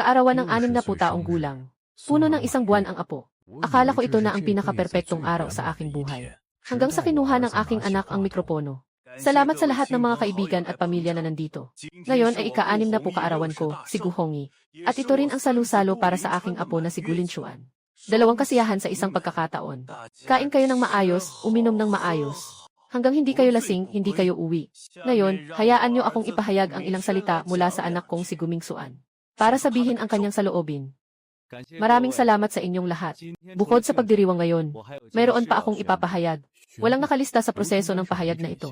Kaarawan ng 60 taong gulang. Puno ng 1 buwan ang apo. Akala ko ito na ang pinaka-perpektong araw sa aking buhay. Hanggang sa kinuha ng aking anak ang mikropono. Salamat sa lahat ng mga kaibigan at pamilya na nandito. Ngayon ay ika-60 kaarawan ko, si Gu Hongyi. At ito rin ang salu-salo para sa aking apo na si Gu Linchuan. 2 kasiyahan sa isang pagkakataon. Kain kayo ng maayos, uminom ng maayos. Hanggang hindi kayo lasing, hindi kayo uwi. Ngayon, hayaan niyo akong ipahayag ang ilang salita mula sa anak kong si Gu Mingsuan. Para sabihin ang kanyang saloobin. Maraming salamat sa inyong lahat. Bukod sa pagdiriwang ngayon, mayroon pa akong ipapahayag. Walang nakalista sa proseso ng pahayag na ito.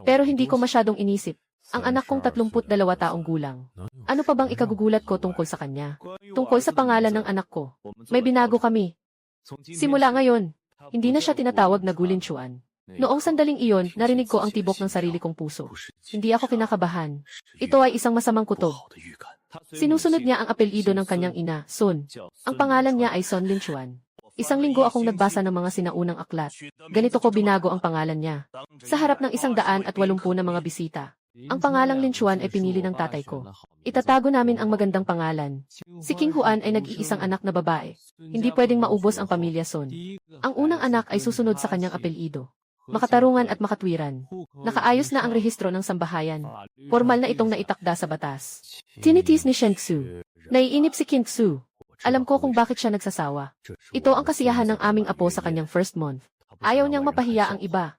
Pero hindi ko masyadong inisip. Ang anak kong 32 taong gulang. Ano pa bang ikagugulat ko tungkol sa kanya? Tungkol sa pangalan ng anak ko. May binago kami. Simula ngayon, hindi na siya tinatawag na Gu Linchuan. Noong sandaling iyon, narinig ko ang tibok ng sarili kong puso. Hindi ako kinakabahan. Ito ay isang masamang kutob. Sinusunod niya ang apelyido ng kanyang ina, Sun. Ang pangalan niya ay Sun Linchuan. Isang linggo akong nagbasa ng mga sinaunang aklat. Ganito ko binago ang pangalan niya. Sa harap ng 180 na mga bisita. Ang pangalang Linchuan ay pinili ng tatay ko. Itatago namin ang magandang pangalan. Si King Huan ay nag-iisang anak na babae. Hindi pwedeng maubos ang pamilya Sun. Ang unang anak ay susunod sa kanyang apelyido. Makatarungan at makatwiran. Nakaayos na ang rehistro ng sambahayan. Formal na itong naitakda sa batas. Tinitis ni Shen Xu. Naiinip si King Xu. Alam ko kung bakit siya nagsasawa. Ito ang kasiyahan ng aming apo sa kanyang first month. Ayaw niyang mapahiya ang iba.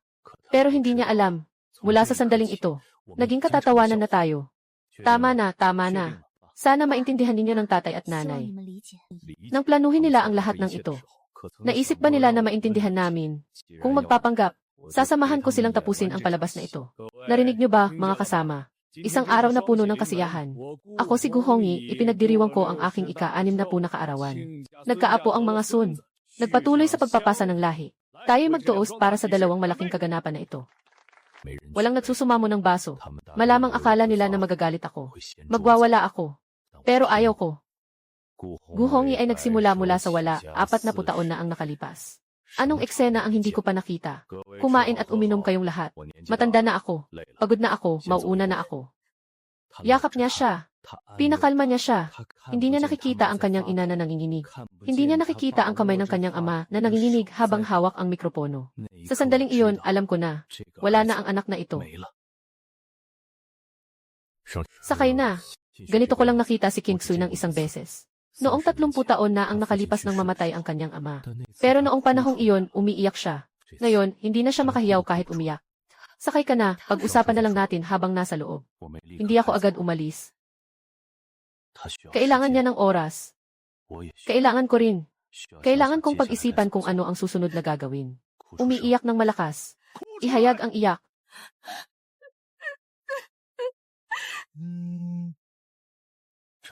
Pero hindi niya alam. Mula sa sandaling ito, naging katatawanan na tayo. Tama na, tama na. Sana maintindihan ninyo ng tatay at nanay. Nang planuhin nila ang lahat ng ito. Naisip ba nila na maintindihan namin? Kung magpapanggap, sasamahan ko silang tapusin ang palabas na ito. Narinig niyo ba, mga kasama? Isang araw na puno ng kasiyahan. Ako si Gu Hongyi, ipinagdiriwang ko ang aking ika-60 na kaarawan. Nagkaapo ang mga Sun. Nagpatuloy sa pagpapasa ng lahi. Tayo'y magtuos para sa 2 malaking kaganapan na ito. Walang nagsusumamo ng baso. Malamang akala nila na magagalit ako. Magwawala ako. Pero ayaw ko. Gu Hongyi ay nagsimula mula sa wala, 40 taon na ang nakalipas. Anong eksena ang hindi ko pa nakita? Kumain at uminom kayong lahat. Matanda na ako. Pagod na ako, mauuna na ako. Yakap niya siya. Pinakalma niya siya. Hindi niya nakikita ang kanyang ina na nanginginig. Hindi niya nakikita ang kamay ng kanyang ama na nanginginig habang hawak ang mikropono. Sa sandaling iyon, alam ko na. Wala na ang anak na ito. Sakay na. Ganito ko lang nakita si King Xu ng isang beses. Noong 30 taon na ang nakalipas nang mamatay ang kanyang ama. Pero noong panahong iyon, umiiyak siya. Ngayon, hindi na siya makahiyaw kahit umiyak. Sakay ka na, pag-usapan na lang natin habang nasa loob. Hindi ako agad umalis. Kailangan niya ng oras. Kailangan ko rin. Kailangan kong pag-isipan kung ano ang susunod na gagawin. Umiiyak ng malakas. Ihayag ang iyak.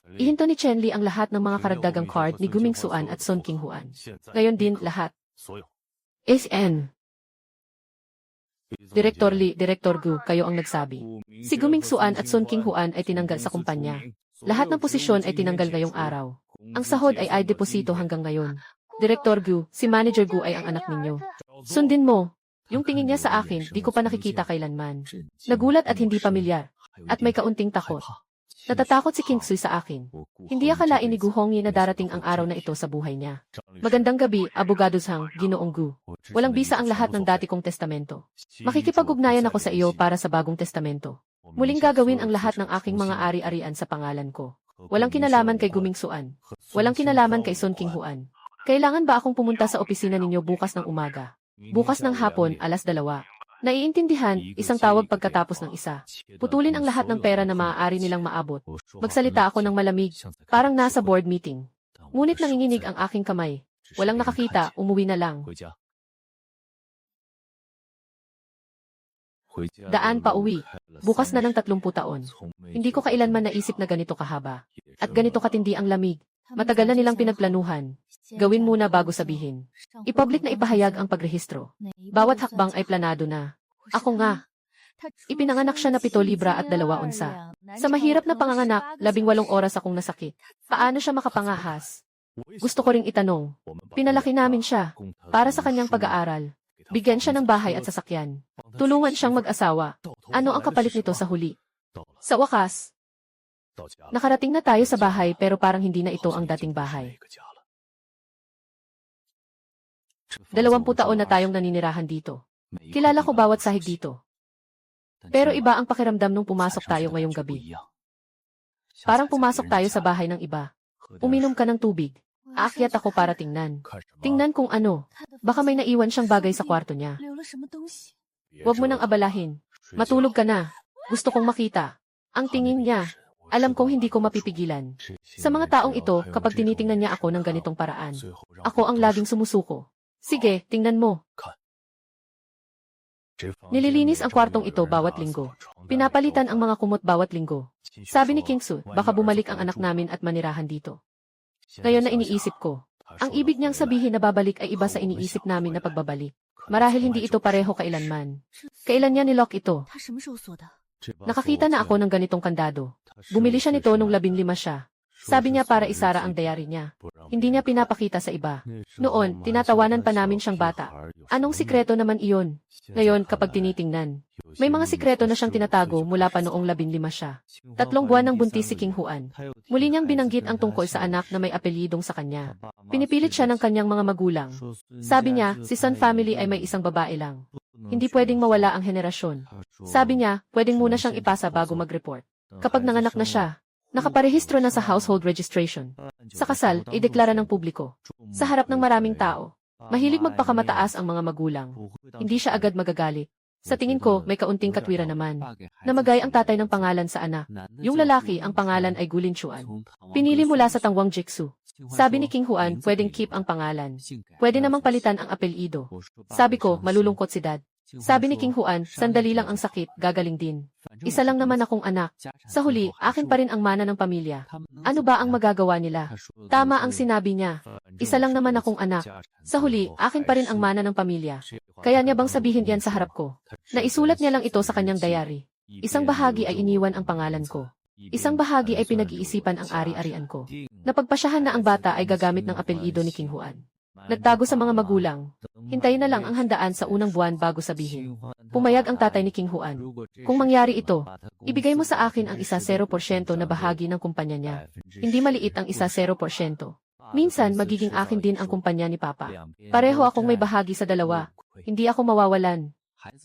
Ihinto ni Chen Li ang lahat ng mga karagdagang card ni Gu Mingsuan at Sun King Huan. Ngayon din, lahat. SN. Direktor Li, Direktor Gu, kayo ang nagsabi. Si Gu Mingsuan at Sun King Huan ay tinanggal sa kumpanya. Lahat ng posisyon ay tinanggal ngayong araw. Ang sahod ay deposito hanggang ngayon. Direktor Gu, si Manager Gu ay ang anak ninyo. Sundin mo. Yung tingin niya sa akin, di ko pa nakikita kailanman. Nagulat at hindi pamilyar. At may kaunting takot. Natatakot si King Xu sa akin. Hindi akalain ni Gu Hongyi na darating ang araw na ito sa buhay niya. Magandang gabi, Abogado Zhang, Ginoong Gu. Walang bisa ang lahat ng dati kong testamento. Makikipag-ugnayan ako sa iyo para sa bagong testamento. Muling gagawin ang lahat ng aking mga ari-arian sa pangalan ko. Walang kinalaman kay Gu Mingsuan. Walang kinalaman kay Sun King Huan. Kailangan ba akong pumunta sa opisina ninyo bukas ng umaga? Bukas ng hapon, 2:00. Naiintindihan, isang tawag pagkatapos ng isa. Putulin ang lahat ng pera na maaari nilang maabot. Magsalita ako ng malamig, parang nasa board meeting. Ngunit nanginginig ang aking kamay. Walang nakakita, umuwi na lang. Daan pa uwi. Bukas na ng 30 taon. Hindi ko kailanman naisip na ganito kahaba. At ganito katindi ang lamig. Matagal na nilang pinagplanuhan. Gawin muna bago sabihin. I-public na ipahayag ang pagrehistro. Bawat hakbang ay planado na. Ako nga. Ipinanganak siya na 7 libra at 2 onsa. Sa mahirap na panganganak, 18 oras akong nasakit. Paano siya makapangahas? Gusto ko ring itanong. Pinalaki namin siya. Para sa kanyang pag-aaral. Bigyan siya ng bahay at sasakyan. Tulungan siyang mag-asawa. Ano ang kapalit nito sa huli? Sa wakas, Nakarating na tayo sa bahay pero parang hindi na ito ang dating bahay. 20 taon na tayong naninirahan dito. Kilala ko bawat sahig dito. Pero iba ang pakiramdam nung pumasok tayo ngayong gabi. Parang pumasok tayo sa bahay ng iba. Uminom ka ng tubig. Aakyat ako para tingnan. Tingnan kung ano. Baka may naiwan siyang bagay sa kwarto niya. Huwag mo nang abalahin. Matulog ka na. Gusto kong makita. Ang tingin niya. Alam kong hindi ko mapipigilan. Sa mga taong ito, kapag tinitingnan niya ako ng ganitong paraan, ako ang laging sumusuko. Sige, tingnan mo. Nililinis ang kwartong ito bawat linggo. Pinapalitan ang mga kumot bawat linggo. Sabi ni Kingsu, baka bumalik ang anak namin at manirahan dito. Ngayon na iniisip ko. Ang ibig niyang sabihin na babalik ay iba sa iniisip namin na pagbabalik. Marahil hindi ito pareho kailanman. Kailan niya nilock ito? Nakakita na ako ng ganitong kandado. Bumili siya nito nung 15 siya. Sabi niya para isara ang diary niya. Hindi niya pinapakita sa iba. Noon, tinatawanan pa namin siyang bata. Anong sikreto naman iyon? Ngayon, kapag tinitingnan, may mga sikreto na siyang tinatago mula pa noong 15 siya. 3 buwan ng buntis si King Huan. Muli niyang binanggit ang tungkol sa anak na may apelyidong sa kanya. Pinipilit siya ng kanyang mga magulang. Sabi niya, si Sun family ay may isang babae lang. Hindi pwedeng mawala ang henerasyon. Sabi niya, pwedeng muna siyang ipasa bago mag-report. Kapag nanganak na siya, nakaparehistro na sa household registration. Sa kasal, ideklara ng publiko. Sa harap ng maraming tao. Mahilig magpakamataas ang mga magulang. Hindi siya agad magagalit. Sa tingin ko, may kaunting katwiran naman. Namagay ang tatay ng pangalan sa anak. Yung lalaki, ang pangalan ay Gulin Chuan. Pinili mula sa Tangwang Jiksu. Sabi ni King Huan, pwedeng keep ang pangalan. Pwede namang palitan ang apelyido. Sabi ko, malulungkot si Dad. Sabi ni King Huan, sandali lang ang sakit, gagaling din. Isa lang naman akong anak. Sa huli, akin pa rin ang mana ng pamilya. Ano ba ang magagawa nila? Tama ang sinabi niya. Isa lang naman akong anak. Sa huli, akin pa rin ang mana ng pamilya. Kaya niya bang sabihin yan sa harap ko? Naisulat niya lang ito sa kanyang diary. Isang bahagi ay iniwan ang pangalan ko. Isang bahagi ay pinag-iisipan ang ari-arian ko. Napagpasyahan na ang bata ay gagamit ng apelyido ni King Huan. Nagtago sa mga magulang. Hintayin na lang ang handaan sa unang buwan bago sabihin. Pumayag ang tatay ni King Huan. Kung mangyari ito, ibigay mo sa akin ang 0% na bahagi ng kumpanya niya. Hindi maliit ang 0%. Minsan, magiging akin din ang kumpanya ni Papa. Pareho akong may bahagi sa dalawa. Hindi ako mawawalan.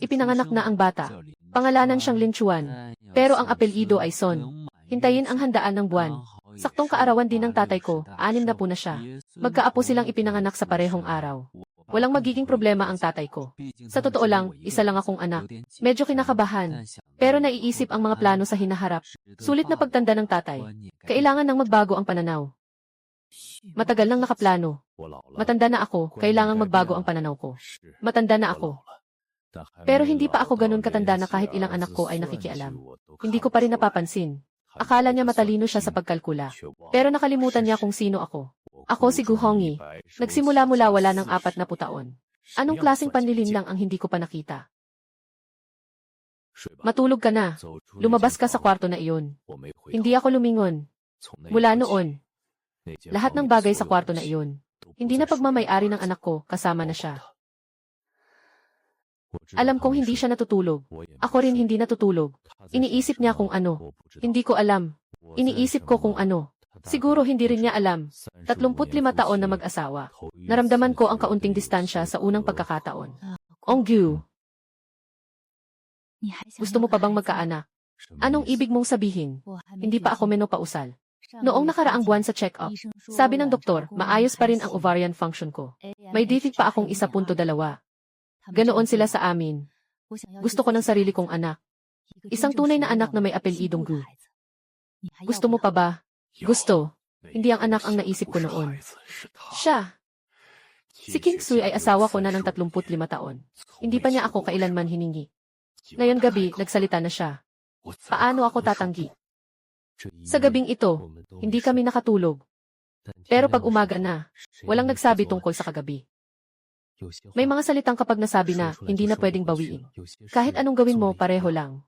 Ipinanganak na ang bata. Pangalanan siyang Lin Chuan. Pero ang apelyido ay Son. Hintayin ang handaan ng buwan. Saktong kaarawan din ng tatay ko, 60 na siya. Magkaapo silang ipinanganak sa parehong araw. Walang magiging problema ang tatay ko. Sa totoo lang, isa lang akong anak. Medyo kinakabahan. Pero naiisip ang mga plano sa hinaharap. Sulit na pagtanda ng tatay. Kailangan nang magbago ang pananaw. Matagal nang nakaplano. Matanda na ako, kailangang magbago ang pananaw ko. Matanda na ako. Pero hindi pa ako ganun katanda na kahit ilang anak ko ay nakikialam. Hindi ko pa rin napapansin. Akala niya matalino siya sa pagkalkula. Pero nakalimutan niya kung sino ako. Ako si Gu Hongyi. Nagsimula mula wala ng 40 taon. Anong klaseng panlilin lang ang hindi ko pa nakita? Matulog ka na. Lumabas ka sa kwarto na iyon. Hindi ako lumingon. Mula noon, lahat ng bagay sa kwarto na iyon. Hindi na pagmamay-ari ng anak ko, kasama na siya. Alam kong hindi siya natutulog. Ako rin hindi natutulog. Iniisip niya kung ano. Hindi ko alam. Iniisip ko kung ano. Siguro hindi rin niya alam. 35 taon na mag-asawa. Naramdaman ko ang kaunting distansya sa unang pagkakataon. Onggu, gusto mo pa bang magkaanak? Anong ibig mong sabihin? Hindi pa ako menopausal. Noong nakaraang buwan sa check-up, sabi ng doktor, maayos pa rin ang ovarian function ko. May defect pa akong 1.2. Ganoon sila sa amin. Gusto ko ng sarili kong anak. Isang tunay na anak na may apelyidong Gu. Gusto mo pa ba? Gusto. Hindi ang anak ang naisip ko noon. Siya. Si King Sui ay asawa ko na ng 35 taon. Hindi pa niya ako kailanman hiningi. Ngayon gabi, nagsalita na siya. Paano ako tatanggi? Sa gabing ito, hindi kami nakatulog. Pero pag umaga na, walang nagsabi tungkol sa kagabi. May mga salitang kapag nasabi na, hindi na pwedeng bawiin. Kahit anong gawin mo, pareho lang.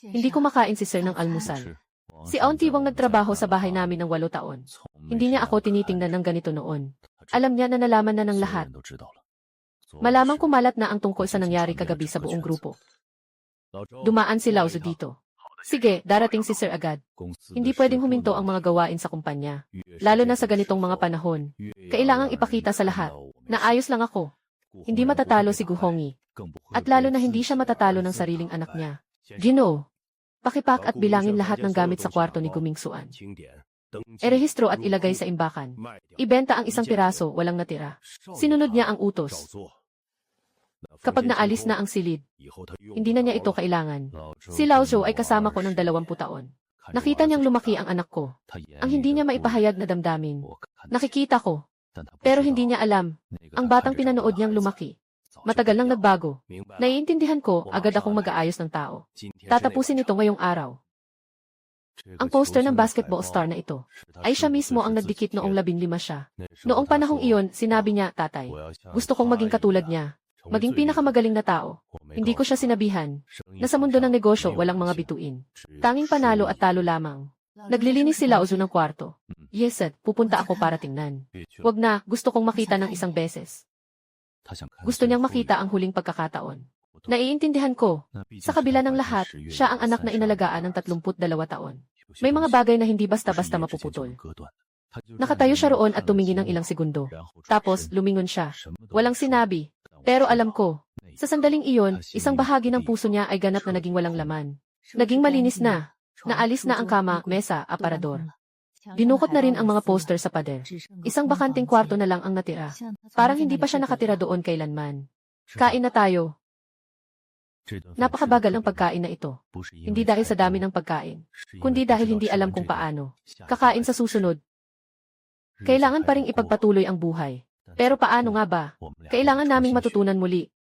Hindi kumakain si Sir ng almusal. Si Auntie Wang nagtrabaho sa bahay namin ng 8 taon. Hindi niya ako tinitingnan ng ganito noon. Alam niya na nalaman na ng lahat. Malamang kumalat na ang tungkol sa nangyari kagabi sa buong grupo. Dumaan si Lao Zu dito. Sige, darating si Sir agad. Hindi pwedeng huminto ang mga gawain sa kumpanya. Lalo na sa ganitong mga panahon. Kailangang ipakita sa lahat na ayos lang ako. Hindi matatalo si Guhongi. At lalo na hindi siya matatalo ng sariling anak niya. Ginoo, pakipak at bilangin lahat ng gamit sa kwarto ni Gumingsuan. Erehistro at ilagay sa imbakan. Ibenta ang isang piraso, walang natira. Sinunod niya ang utos. Kapag naalis na ang silid, hindi na niya ito kailangan. Si Lao Zhou ay kasama ko ng 20 taon. Nakita niyang lumaki ang anak ko. Ang hindi niya maipahayag na damdamin. Nakikita ko. Pero hindi niya alam. Ang batang pinanood niyang lumaki. Matagal nang nagbago. Naiintindihan ko, agad akong mag-aayos ng tao. Tatapusin ito ngayong araw. Ang poster ng basketball star na ito ay siya mismo ang nagdikit noong 15 siya. Noong panahong iyon, sinabi niya, tatay, gusto kong maging katulad niya. Maging pinakamagaling na tao. Hindi ko siya sinabihan na sa mundo ng negosyo walang mga bituin. Tanging panalo at talo lamang. Naglilinis si Lao Zhou ng kwarto. Yes, sir, pupunta ako para tingnan. Wag na, gusto kong makita ng isang beses. Gusto niyang makita ang huling pagkakataon. Naiintindihan ko. Sa kabila ng lahat, siya ang anak na inalagaan ng 32 taon. May mga bagay na hindi basta-basta mapuputol. Nakatayo siya roon at tumingin ng ilang segundo. Tapos, lumingon siya. Walang sinabi. Pero alam ko, sa sandaling iyon, isang bahagi ng puso niya ay ganap na naging walang laman. Naging malinis na. Naalis na ang kama, mesa, aparador. Dinukot na rin ang mga poster sa pader. Isang bakanting kwarto na lang ang natira. Parang hindi pa siya nakatira doon kailanman. Kain na tayo. Napakabagal ang pagkain na ito. Hindi dahil sa dami ng pagkain, kundi dahil hindi alam kung paano. Kakain sa susunod. Kailangan pa ring ipagpatuloy ang buhay. Pero paano nga ba? Kailangan naming matutunan muli.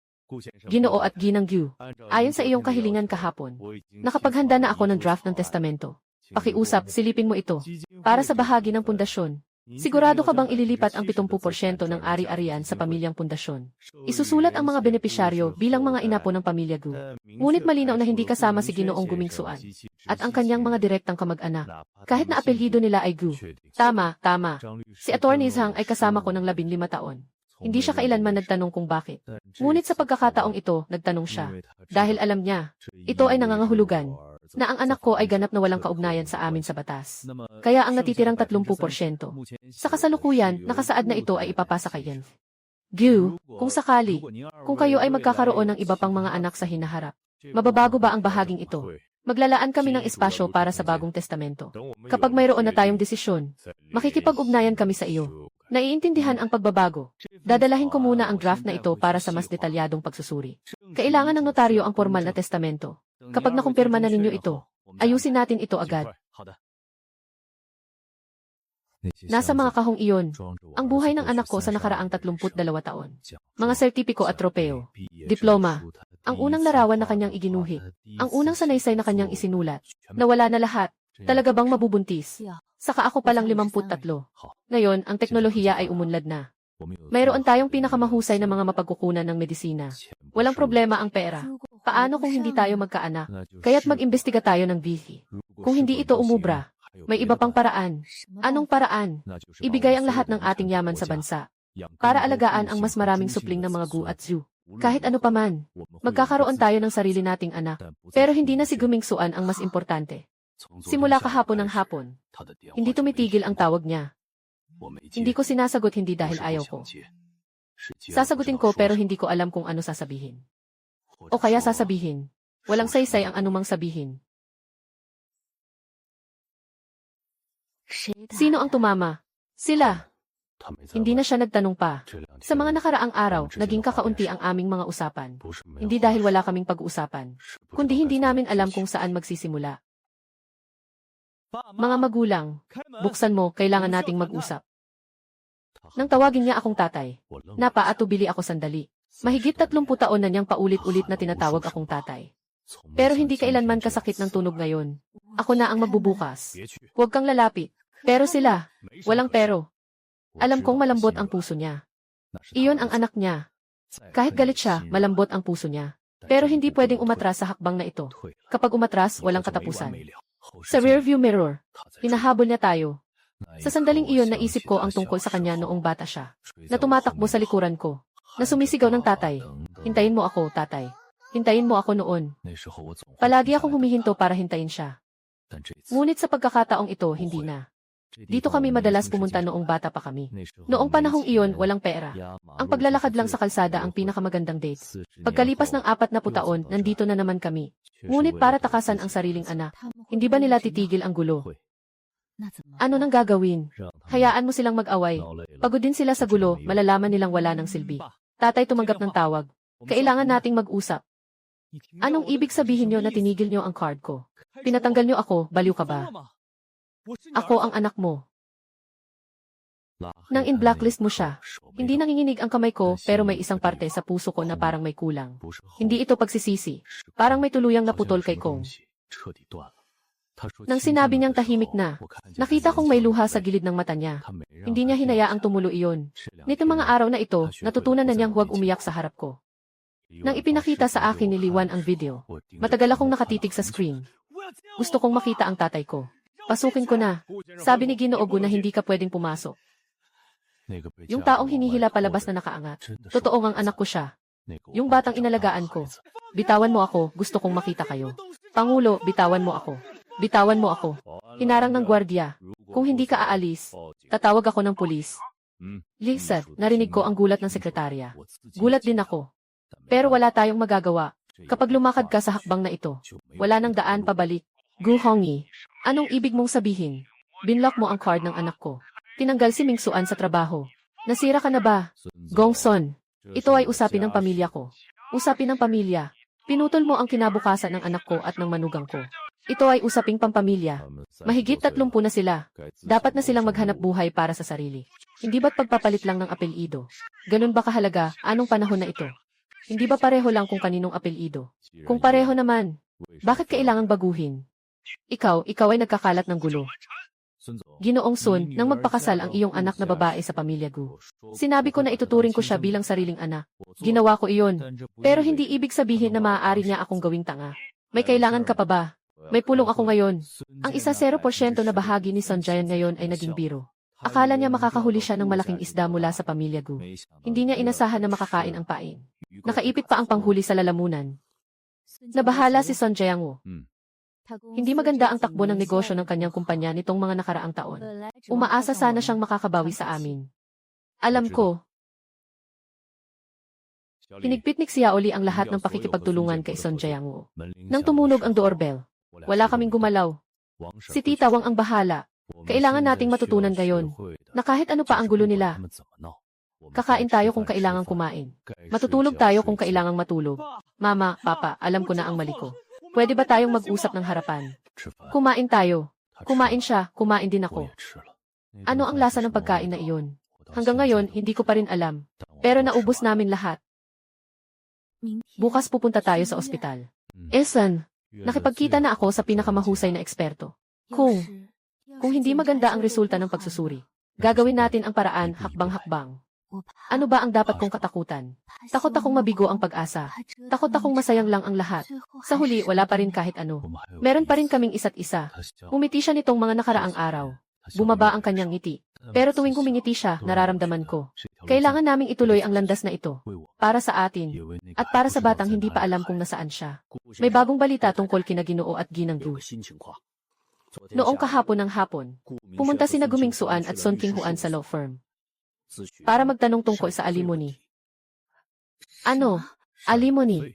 Ginoo at Ginang Gyu, ayon sa iyong kahilingan kahapon, nakapaghanda na ako ng draft ng testamento. Pakiusap, silipin mo ito. Para sa bahagi ng pundasyon. Sigurado ka bang ililipat ang 70% ng ari-arian sa pamilyang pundasyon? Isusulat ang mga benepisyaryo bilang mga inapo ng pamilya Gu. Ngunit malinaw na hindi kasama si Ginoong Gumingsuan at ang kanyang mga direktang kamag-anak. Kahit na apelyido nila ay Gu. Tama, tama. Si Attorney Zhang ay kasama ko ng 15 taon. Hindi siya kailanman nagtanong kung bakit. Ngunit sa pagkakataong ito, nagtanong siya. Dahil alam niya, ito ay nangangahulugan na ang anak ko ay ganap na walang kaugnayan sa amin sa batas. Kaya ang natitirang 30%. Sa kasalukuyan, nakasaad na ito ay ipapasa kay Yen. Gyu, kung sakali, kung kayo ay magkakaroon ng iba pang mga anak sa hinaharap, mababago ba ang bahaging ito? Maglalaan kami ng espasyo para sa bagong testamento. Kapag mayroon na tayong desisyon, makikipag-ugnayan kami sa iyo. Naiintindihan ang pagbabago. Dadalahin ko muna ang draft na ito para sa mas detalyadong pagsusuri. Kailangan ng notaryo ang formal na testamento. Kapag nakumpirma na ninyo ito, ayusin natin ito agad. Nasa mga kahong iyon, ang buhay ng anak ko sa nakaraang 32 taon. Mga sertipiko at tropeo, diploma, ang unang larawan na kanyang iginuhit, ang unang sanaysay na kanyang isinulat, nawala na lahat, talaga bang mabubuntis? Saka ako palang 53. Ngayon, ang teknolohiya ay umunlad na. Mayroon tayong pinakamahusay na mga mapagkukunan ng medisina. Walang problema ang pera. Paano kung hindi tayo magkaanak? Kaya't mag-imbestiga tayo ng VC. Kung hindi ito umubra, may iba pang paraan. Anong paraan? Ibigay ang lahat ng ating yaman sa bansa para alagaan ang mas maraming supling ng mga Gu at Zhu. Kahit ano paman, magkakaroon tayo ng sarili nating anak. Pero hindi na si Gumingsuan ang mas importante. Simula kahapon ng hapon, hindi tumitigil ang tawag niya. Hindi ko sinasagot hindi dahil ayaw ko. Sasagutin ko pero hindi ko alam kung ano sasabihin. O kaya sasabihin. Walang saysay ang anumang sabihin. Sino ang tumama? Sila. Hindi na siya nagtanong pa. Sa mga nakaraang araw, naging kakaunti ang aming mga usapan. Hindi dahil wala kaming pag-uusapan, kundi hindi namin alam kung saan magsisimula. Mga magulang, buksan mo, kailangan nating mag-usap. Nang tawagin niya akong tatay, napaatubili ako sandali. Mahigit 30 taon na niyang paulit-ulit na tinatawag akong tatay. Pero hindi kailanman kasakit ng tunog ngayon. Ako na ang magbubukas. Huwag kang lalapit. Pero sila, walang pero. Alam kong malambot ang puso niya. Iyon ang anak niya. Kahit galit siya, malambot ang puso niya. Pero hindi pwedeng umatras sa hakbang na ito. Kapag umatras, walang katapusan. Sa rearview mirror, hinahabol niya tayo. Sa sandaling iyon naisip ko ang tungkol sa kanya noong bata siya. Na tumatakbo sa likuran ko. Na sumisigaw ng tatay. Hintayin mo ako, tatay. Hintayin mo ako noon. Palagi akong humihinto para hintayin siya. Ngunit sa pagkakataong ito, hindi na. Dito kami madalas pumunta noong bata pa kami. Noong panahong iyon, walang pera. Ang paglalakad lang sa kalsada ang pinakamagandang date. Pagkalipas ng 40 taon, nandito na naman kami. Ngunit para takasan ang sariling anak, hindi ba nila titigil ang gulo? Ano nang gagawin? Hayaan mo silang mag-away. Pagod din sila sa gulo, malalaman nilang wala ng silbi. Tatay tumanggap ng tawag. Kailangan nating mag-usap. Anong ibig sabihin nyo na tinigil nyo ang card ko? Pinatanggal nyo ako, baliw ka ba? Ako ang anak mo. Nang in-blacklist mo siya, hindi nanginginig ang kamay ko pero may isang parte sa puso ko na parang may kulang. Hindi ito pagsisisi. Parang may tuluyang naputol kay Kong. Nang sinabi niyang tahimik na, nakita kong may luha sa gilid ng mata niya. Hindi niya hinayaang tumulo iyon. Nitong mga araw na ito, natutunan na niyang huwag umiyak sa harap ko. Nang ipinakita sa akin ni Liwan ang video, matagal akong nakatitig sa screen. Gusto kong makita ang tatay ko. Pasukin ko na. Sabi ni Ginoo Gu na hindi ka pwedeng pumasok. Yung taong hinihila palabas na nakaangat. Totoo ngang anak ko siya. Yung batang inalagaan ko. Bitawan mo ako, gusto kong makita kayo. Pangulo, bitawan mo ako. Bitawan mo ako. Hinarang ng gwardiya. Kung hindi ka aalis, tatawag ako ng pulis. Lisa, narinig ko ang gulat ng sekretarya. Gulat din ako. Pero wala tayong magagawa. Kapag lumakad ka sa hakbang na ito, wala nang daan pabalik. Gu Hongyi, anong ibig mong sabihin? Binlock mo ang card ng anak ko. Tinanggal si Mingsuan sa trabaho. Nasira ka na ba? Gongson, ito ay usapin ng pamilya ko. Usapin ng pamilya. Pinutol mo ang kinabukasan ng anak ko at ng manugang ko. Ito ay usaping pampamilya. Mahigit 30 na sila. Dapat na silang maghanap buhay para sa sarili. Hindi ba't pagpapalit lang ng apelyido? Ganun ba kahalaga? Anong panahon na ito? Hindi ba pareho lang kung kaninong apelyido? Kung pareho naman, bakit kailangang baguhin? Ikaw ay nagkakalat ng gulo. Ginoong Sun, nang magpakasal ang iyong anak na babae sa pamilya Gu. Sinabi ko na ituturing ko siya bilang sariling anak. Ginawa ko iyon. Pero hindi ibig sabihin na maaari niya akong gawing tanga. May kailangan ka pa ba? May pulong ako ngayon. Ang isa 0% na bahagi ni Sonjayan ngayon ay naging biro. Akala niya makakahuli siya ng malaking isda mula sa pamilya Gu. Hindi niya inasahan na makakain ang pain. Nakaipit pa ang panghuli sa lalamunan. Nabahala si Sonjayan Wu. Hindi maganda ang takbo ng negosyo ng kanyang kumpanya nitong mga nakaraang taon. Umaasa sana siyang makakabawi sa amin. Alam ko. Hinigpit ni Xiaoli ang lahat ng pakikipagtulungan kay Sonjayan Wu. Nang tumunog ang doorbell, wala kaming gumalaw. Si Tita Wang ang bahala. Kailangan nating matutunan ngayon na kahit ano pa ang gulo nila. Kakain tayo kung kailangang kumain. Matutulog tayo kung kailangang matulog. Mama, Papa, alam ko na ang mali ko. Pwede ba tayong mag-usap ng harapan? Kumain tayo. Kumain siya, kumain din ako. Ano ang lasa ng pagkain na iyon? Hanggang ngayon, hindi ko pa rin alam. Pero naubos namin lahat. Bukas pupunta tayo sa ospital. Esan, nakipagkita na ako sa pinakamahusay na eksperto. Kung hindi maganda ang resulta ng pagsusuri, gagawin natin ang paraan hakbang-hakbang. Ano ba ang dapat kong katakutan? Takot akong mabigo ang pag-asa. Takot akong masayang lang ang lahat. Sa huli, wala pa rin kahit ano. Meron pa rin kaming isa't isa. Umiti siya nitong mga nakaraang araw. Bumaba ang kanyang ngiti. Pero tuwing humingiti siya, nararamdaman ko. Kailangan naming ituloy ang landas na ito. Para sa atin. At para sa batang hindi pa alam kung nasaan siya. May bagong balita tungkol kina Ginoo at Ginang Gu. Noong kahapon ng hapon, pumunta sina Gu Mingsuan at Son Qinghuan sa law firm. Para magtanong tungkol sa alimony. Ano? Alimony?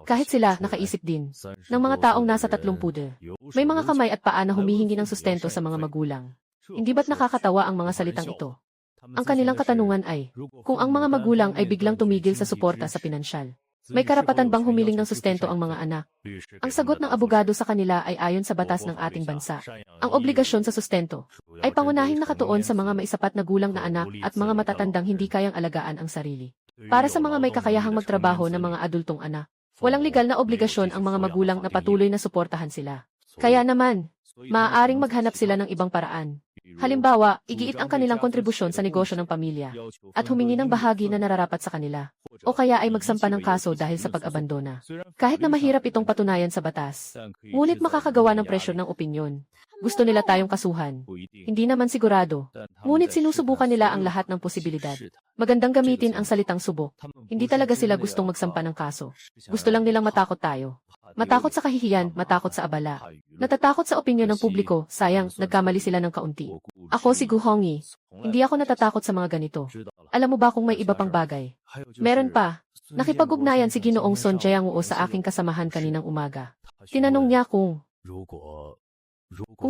Kahit sila, nakaisip din ng mga taong nasa 30. May mga kamay at paa na humihingi ng sustento sa mga magulang. Hindi ba't nakakatawa ang mga salitang ito? Ang kanilang katanungan ay, kung ang mga magulang ay biglang tumigil sa suporta sa pinansyal, may karapatan bang humiling ng sustento ang mga anak? Ang sagot ng abogado sa kanila ay ayon sa batas ng ating bansa. Ang obligasyon sa sustento ay pangunahing nakatuon sa mga maisapat na gulang na anak at mga matatandang hindi kayang alagaan ang sarili. Para sa mga may kakayahang magtrabaho ng mga adultong anak, walang legal na obligasyon ang mga magulang na patuloy na suportahan sila. Kaya naman, Maaaring maghanap sila ng ibang paraan. Halimbawa, igiit ang kanilang kontribusyon sa negosyo ng pamilya at humingi ng bahagi na nararapat sa kanila. O kaya ay magsampa ng kaso dahil sa pag-abandona. Kahit na mahirap itong patunayan sa batas, ngunit makakagawa ng presyon ng opinyon. Gusto nila tayong kasuhan. Hindi naman sigurado. Ngunit sinusubukan nila ang lahat ng posibilidad. Magandang gamitin ang salitang subok. Hindi talaga sila gustong magsampa ng kaso. Gusto lang nilang matakot tayo. Matakot sa kahihiyan, matakot sa abala. Natatakot sa opinyon ng publiko, sayang, nagkamali sila ng kaunti. Ako si Gu Hongyi. Hindi ako natatakot sa mga ganito. Alam mo ba kung may iba pang bagay? Meron pa. Nakipag-ugnayan si Ginoong Son Jae-woo sa aking kasamahan kaninang umaga. Tinanong niya kung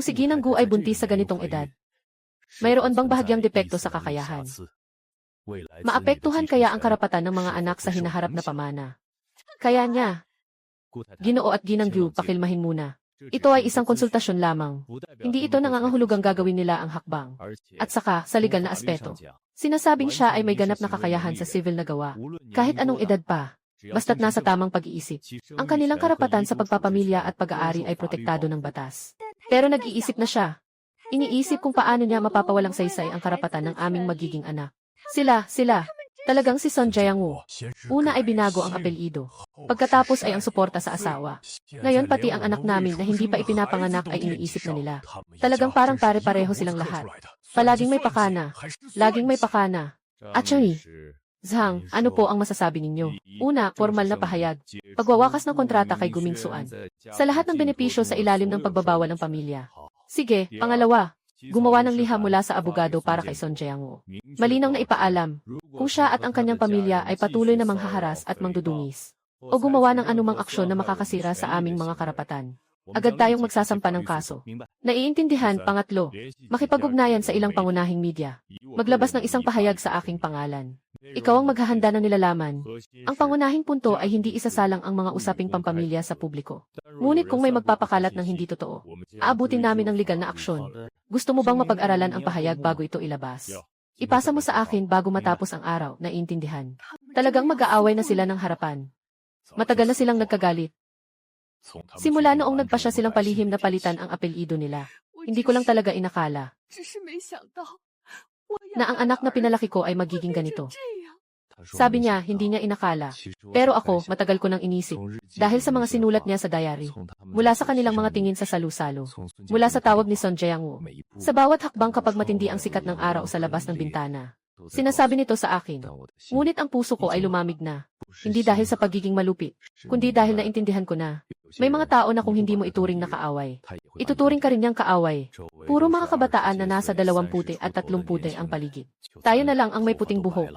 si Ginang Gu ay buntis sa ganitong edad. Mayroon bang bahagyang depekto sa kakayahan? Maapektuhan kaya ang karapatan ng mga anak sa hinaharap na pamana? Kaya niya, Ginoo at Ginang Gu, pakilmahin muna. Ito ay isang konsultasyon lamang. Hindi ito nangangahulugang gagawin nila ang hakbang. At saka, sa legal na aspeto. Sinasabing siya ay may ganap na kakayahan sa civil na gawa. Kahit anong edad pa. Basta't nasa tamang pag-iisip. Ang kanilang karapatan sa pagpapamilya at pag-aari ay protektado ng batas. Pero nag-iisip na siya. Iniisip kung paano niya mapapawalang saysay ang karapatan ng aming magiging anak. Sila. Talagang si Son Jae-woo. Una ay binago ang apelyido. Pagkatapos ay ang suporta sa asawa. Ngayon pati ang anak namin na hindi pa ipinapanganak ay iniisip na nila. Talagang parang pare-pareho silang lahat. Palaging may pakana. Laging may pakana. Attorney Zhang, ano po ang masasabi ninyo? Una, formal na pahayag. Pagwawakas ng kontrata kay Gumingsuan. Sa lahat ng benepisyo sa ilalim ng pagbabawal ng pamilya. Sige, pangalawa. Gumawa ng liham mula sa abogado para kay Son Jae-woo. Malinaw na ipaalam kung siya at ang kanyang pamilya ay patuloy na manghaharas at mangdudungis. O gumawa ng anumang aksyon na makakasira sa aming mga karapatan. Agad tayong magsasampa ng kaso. Naiintindihan, pangatlo, makipag-ugnayan sa ilang pangunahing media. Maglabas ng isang pahayag sa aking pangalan. Ikaw ang maghahanda ng nilalaman. Ang pangunahing punto ay hindi isasalang ang mga usaping pampamilya sa publiko. Ngunit kung may magpapakalat ng hindi totoo, aabutin namin ang legal na aksyon. Gusto mo bang mapag-aralan ang pahayag bago ito ilabas? Ipasa mo sa akin bago matapos ang araw, naiintindihan. Talagang mag-aaway na sila ng harapan. Matagal na silang nagkagalit. Simula noong nagpasya silang palihim na palitan ang apelyido nila. Hindi ko lang talaga inakala na ang anak na pinalaki ko ay magiging ganito. Sabi niya, hindi niya inakala. Pero ako, matagal ko nang inisip. Dahil sa mga sinulat niya sa diary. Mula sa kanilang mga tingin sa salu-salo. Mula sa tawag ni Son Jae-woo. Sa bawat hakbang kapag matindi ang sikat ng araw sa labas ng bintana. Sinasabi nito sa akin. Ngunit ang puso ko ay lumamig na. Hindi dahil sa pagiging malupit, kundi dahil naintindihan ko na. May mga tao na kung hindi mo ituring na kaaway, ituturing ka rin niyang kaaway. Puro mga kabataan na nasa 20 at 30 ang paligid. Tayo na lang ang may puting buhok.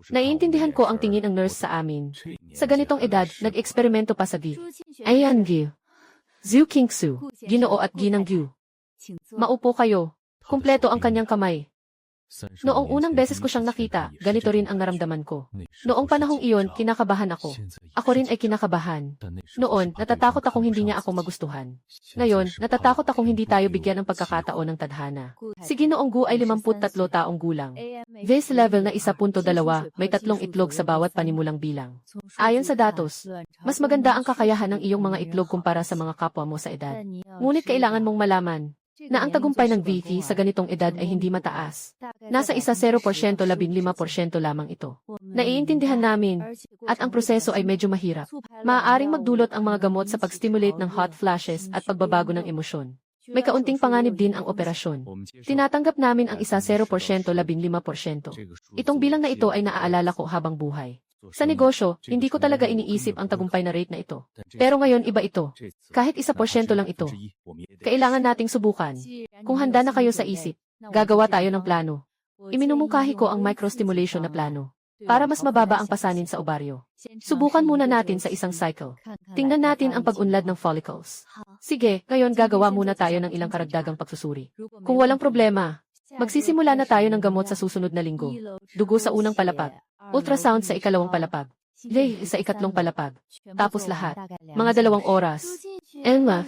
Naiintindihan ko ang tingin ng nurse sa amin. Sa ganitong edad, nag-eksperimento pa sa Gi. Ayan Gi. Zhu Kingsu, Ginoo at Ginang Gu. Maupo kayo. Kumpleto ang kanyang kamay. Noong unang beses ko siyang nakita, ganito rin ang naramdaman ko. Noong panahong iyon, kinakabahan ako. Ako rin ay kinakabahan. Noon, natatakot akong hindi niya ako magustuhan. Ngayon, natatakot akong hindi tayo bigyan ng pagkakataon ng tadhana. Si Ginoong Gu ay 53 taong gulang. Base level na 1.2, may 3 itlog sa bawat panimulang bilang. Ayon sa datos, mas maganda ang kakayahan ng iyong mga itlog kumpara sa mga kapwa mo sa edad. Ngunit kailangan mong malaman na ang tagumpay ng VT sa ganitong edad ay hindi mataas. Nasa 0%, 15% lamang ito. Naiintindihan namin, at ang proseso ay medyo mahirap. Maaaring magdulot ang mga gamot sa pag-stimulate ng hot flashes at pagbabago ng emosyon. May kaunting panganib din ang operasyon. Tinatanggap namin ang 0%, 15%. Itong bilang na ito ay naaalala ko habang buhay. Sa negosyo, hindi ko talaga iniisip ang tagumpay na rate na ito. Pero ngayon iba ito. Kahit 1% lang ito. Kailangan nating subukan. Kung handa na kayo sa isip, gagawa tayo ng plano. Iminumungkahi ko ang microstimulation na plano. Para mas mababa ang pasanin sa ovaryo. Subukan muna natin sa isang cycle. Tingnan natin ang pag-unlad ng follicles. Sige, ngayon gagawa muna tayo ng ilang karagdagang pagsusuri. Kung walang problema, magsisimula na tayo ng gamot sa susunod na linggo. Dugo sa unang palapag. Ultrasound sa ikalawang palapag. Lay, sa ikatlong palapag. Tapos lahat. Mga 2 oras. Emma,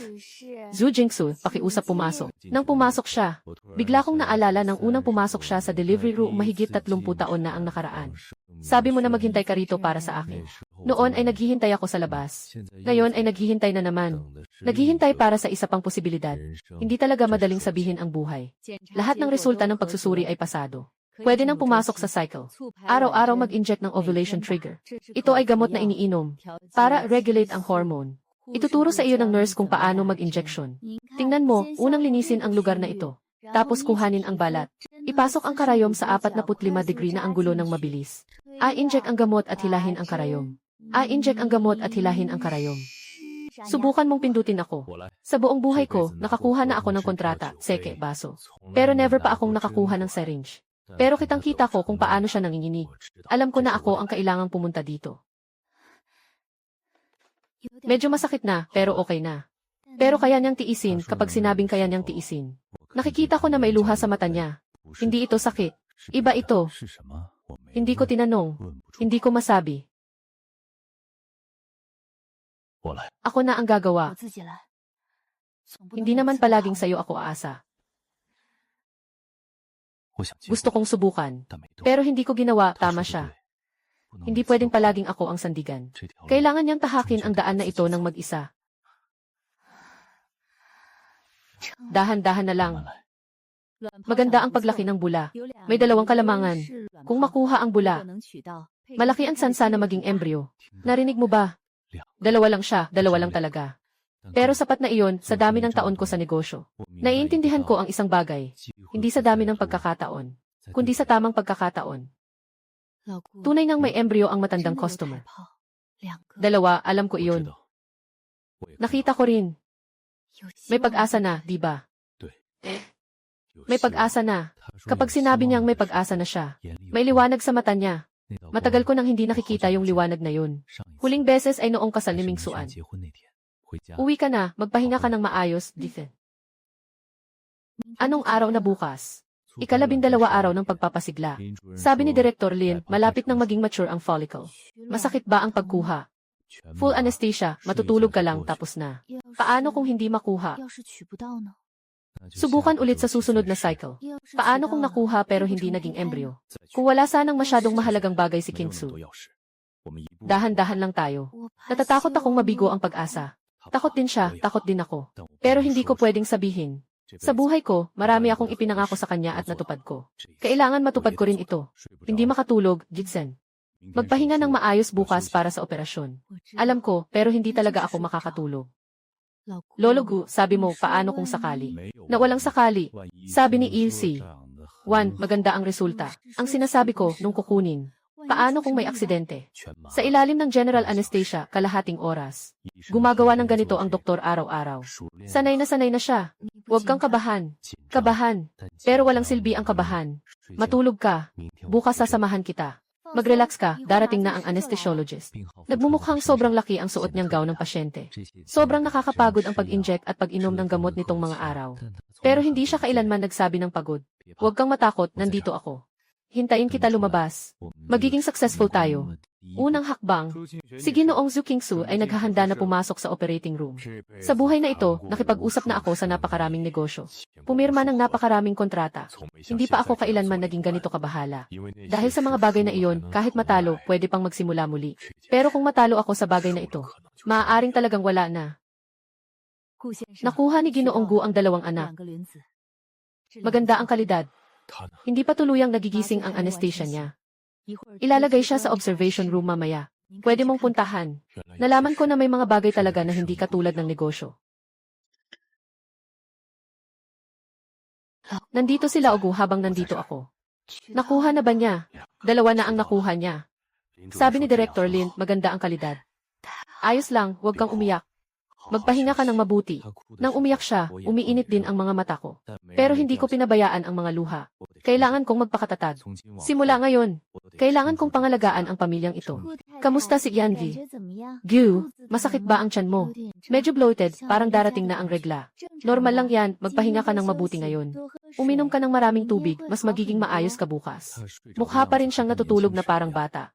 Zhu Jingsu, pakiusap pumasok. Nang pumasok siya, bigla kong naalala nang unang pumasok siya sa delivery room mahigit 30 taon na ang nakaraan. Sabi mo na maghintay ka rito para sa akin. Noon ay naghihintay ako sa labas. Ngayon ay naghihintay na naman. Naghihintay para sa isa pang posibilidad. Hindi talaga madaling sabihin ang buhay. Lahat ng resulta ng pagsusuri ay pasado. Pwede nang pumasok sa cycle. Araw-araw mag-inject ng ovulation trigger. Ito ay gamot na iniinom para regulate ang hormone. Ituturo sa iyo ng nurse kung paano mag-injection. Tingnan mo, unang linisin ang lugar na ito. Tapos kuhanin ang balat. Ipasok ang karayom sa 45 degree na anggulo ng mabilis. I-inject ang gamot at hilahin ang karayom. I-inject ang gamot at hilahin ang karayom. Subukan mong pindutin ako. Sa buong buhay ko, nakakuha na ako ng kontrata, seke, baso. Pero never pa akong nakakuha ng syringe. Pero kitang-kita ko kung paano siya nanginginig. Alam ko na ako ang kailangang pumunta dito. Medyo masakit na, pero okay na. Pero kaya niyang tiisin kapag sinabing kaya niyang tiisin. Nakikita ko na may luha sa mata niya. Hindi ito sakit. Iba ito. Hindi ko tinanong. Hindi ko masabi. Ako na ang gagawa. Hindi naman palaging sayo ako aasa. Gusto kong subukan. Pero hindi ko ginawa, tama siya. Hindi pwedeng palaging ako ang sandigan. Kailangan niyang tahakin ang daan na ito ng mag-isa. Dahan-dahan na lang. Maganda ang paglaki ng bula. May 2 kalamangan. Kung makuha ang bula, malaki ang sansa na maging embryo. Narinig mo ba? 2 lang siya, 2 lang talaga. Pero sapat na iyon sa dami ng taon ko sa negosyo. Naiintindihan ko ang isang bagay. Hindi sa dami ng pagkakataon, kundi sa tamang pagkakataon. Tunay ngang may embryo ang matandang customer. 2, alam ko iyon. Nakita ko rin. May pag-asa na, di ba? May pag-asa na. Kapag sinabi niyang may pag-asa na siya, may liwanag sa mata niya. Matagal ko nang hindi nakikita yung liwanag na yun. Huling beses ay noong kasal ni Mingsuan. Uwi ka na, magpahinga ka ng maayos, Dithen. Anong araw na bukas? 12 araw ng pagpapasigla. Sabi ni Director Lin, malapit nang maging mature ang follicle. Masakit ba ang pagkuha? Full anesthesia, matutulog ka lang tapos na. Paano kung hindi makuha? Subukan ulit sa susunod na cycle. Paano kung nakuha pero hindi naging embryo? Kung wala sanang masyadong mahalagang bagay si Kingsu. Dahan-dahan lang tayo. Natatakot akong mabigo ang pag-asa. Takot din siya, takot din ako. Pero hindi ko pwedeng sabihin. Sa buhay ko, marami akong ipinangako sa kanya at natupad ko. Kailangan matupad ko rin ito. Hindi makatulog, Jitsen. Magpahinga ng maayos bukas para sa operasyon. Alam ko, pero hindi talaga ako makakatulog. Lolo Gu, sabi mo, paano kung sakali? Na walang sakali. Sabi ni Ilse. 1, maganda ang resulta. Ang sinasabi ko, nung kukunin. Paano kung may aksidente? Sa ilalim ng general anesthesia, kalahating oras. Gumagawa ng ganito ang doktor araw-araw. Sanay na siya. Huwag kang kabahan. Kabahan. Pero walang silbi ang kabahan. Matulog ka. Bukas sasamahan kita. Mag-relax ka, darating na ang anesthesiologist. Nagmumukhang sobrang laki ang suot niyang gown ng pasyente. Sobrang nakakapagod ang pag-inject at pag-inom ng gamot nitong mga araw. Pero hindi siya kailanman nagsabi ng pagod. Huwag kang matakot, nandito ako. Hintayin kita lumabas. Magiging successful tayo. Unang hakbang, si Ginoong Zhu Kingsu ay naghahanda na pumasok sa operating room. Sa buhay na ito, nakipag-usap na ako sa napakaraming negosyo. Pumirma ng napakaraming kontrata. Hindi pa ako kailanman naging ganito kabahala. Dahil sa mga bagay na iyon, kahit matalo, pwede pang magsimula muli. Pero kung matalo ako sa bagay na ito, maaaring talagang wala na. Nakuha ni Ginoong Gu ang 2 anak. Maganda ang kalidad. Hindi pa tuluyang nagigising ang anesthesia niya. Ilalagay siya sa observation room mamaya. Pwede mong puntahan. Nalaman ko na may mga bagay talaga na hindi katulad ng negosyo. Nandito sila Ogu habang nandito ako. Nakuha na ba niya? 2 na ang nakuha niya. Sabi ni Director Lin, maganda ang kalidad. Ayos lang, huwag kang umiyak. Magpahinga ka ng mabuti. Nang umiyak siya, umiinit din ang mga mata ko. Pero hindi ko pinabayaan ang mga luha. Kailangan kong magpakatatag. Simula ngayon, kailangan kong pangalagaan ang pamilyang ito. Kamusta si Yanvi? Gu, masakit ba ang tiyan mo? Medyo bloated, parang darating na ang regla. Normal lang yan, magpahinga ka ng mabuti ngayon. Uminom ka ng maraming tubig, mas magiging maayos ka bukas. Mukha pa rin siyang natutulog na parang bata.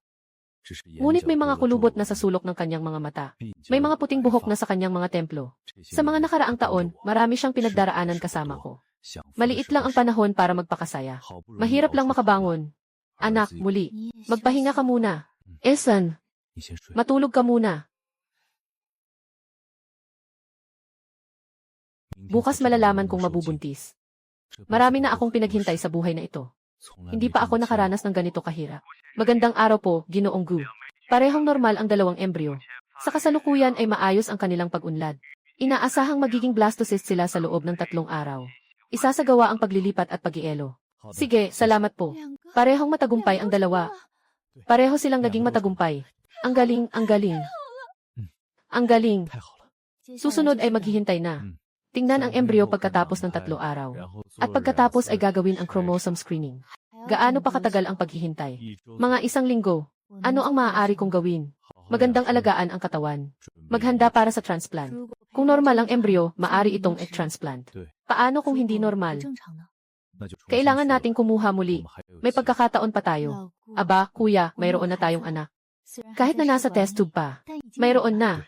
Ngunit may mga kulubot na sa sulok ng kanyang mga mata. May mga puting buhok na sa kanyang mga templo. Sa mga nakaraang taon, marami siyang pinagdaraanan kasama ko. Maliit lang ang panahon para magpakasaya. Mahirap lang makabangon. Anak, muli. Magpahinga ka muna. Esan, matulog ka muna. Bukas malalaman kung mabubuntis. Marami na akong pinaghintay sa buhay na ito. Hindi pa ako nakaranas ng ganito kahirap. Magandang araw po, Ginoong Gu. Parehong normal ang dalawang embryo. Sa kasalukuyan ay maayos ang kanilang pag-unlad. Inaasahang magiging blastocyst sila sa loob ng 3 araw. Isasagawa ang paglilipat at pag-ielo. Sige, salamat po. Parehong matagumpay ang dalawa. Pareho silang naging matagumpay. Ang galing, ang galing. Ang galing. Susunod ay maghihintay na. Tingnan ang embryo pagkatapos ng 3 araw. At pagkatapos ay gagawin ang chromosome screening. Gaano pa katagal ang paghihintay? Mga 1 linggo. Ano ang maaari kong gawin? Magandang alagaan ang katawan. Maghanda para sa transplant. Kung normal ang embryo, maaari itong egg transplant. Paano kung hindi normal? Kailangan nating kumuha muli. May pagkakataon pa tayo. Aba, kuya, mayroon na tayong anak. Kahit na nasa test tube pa. Mayroon na.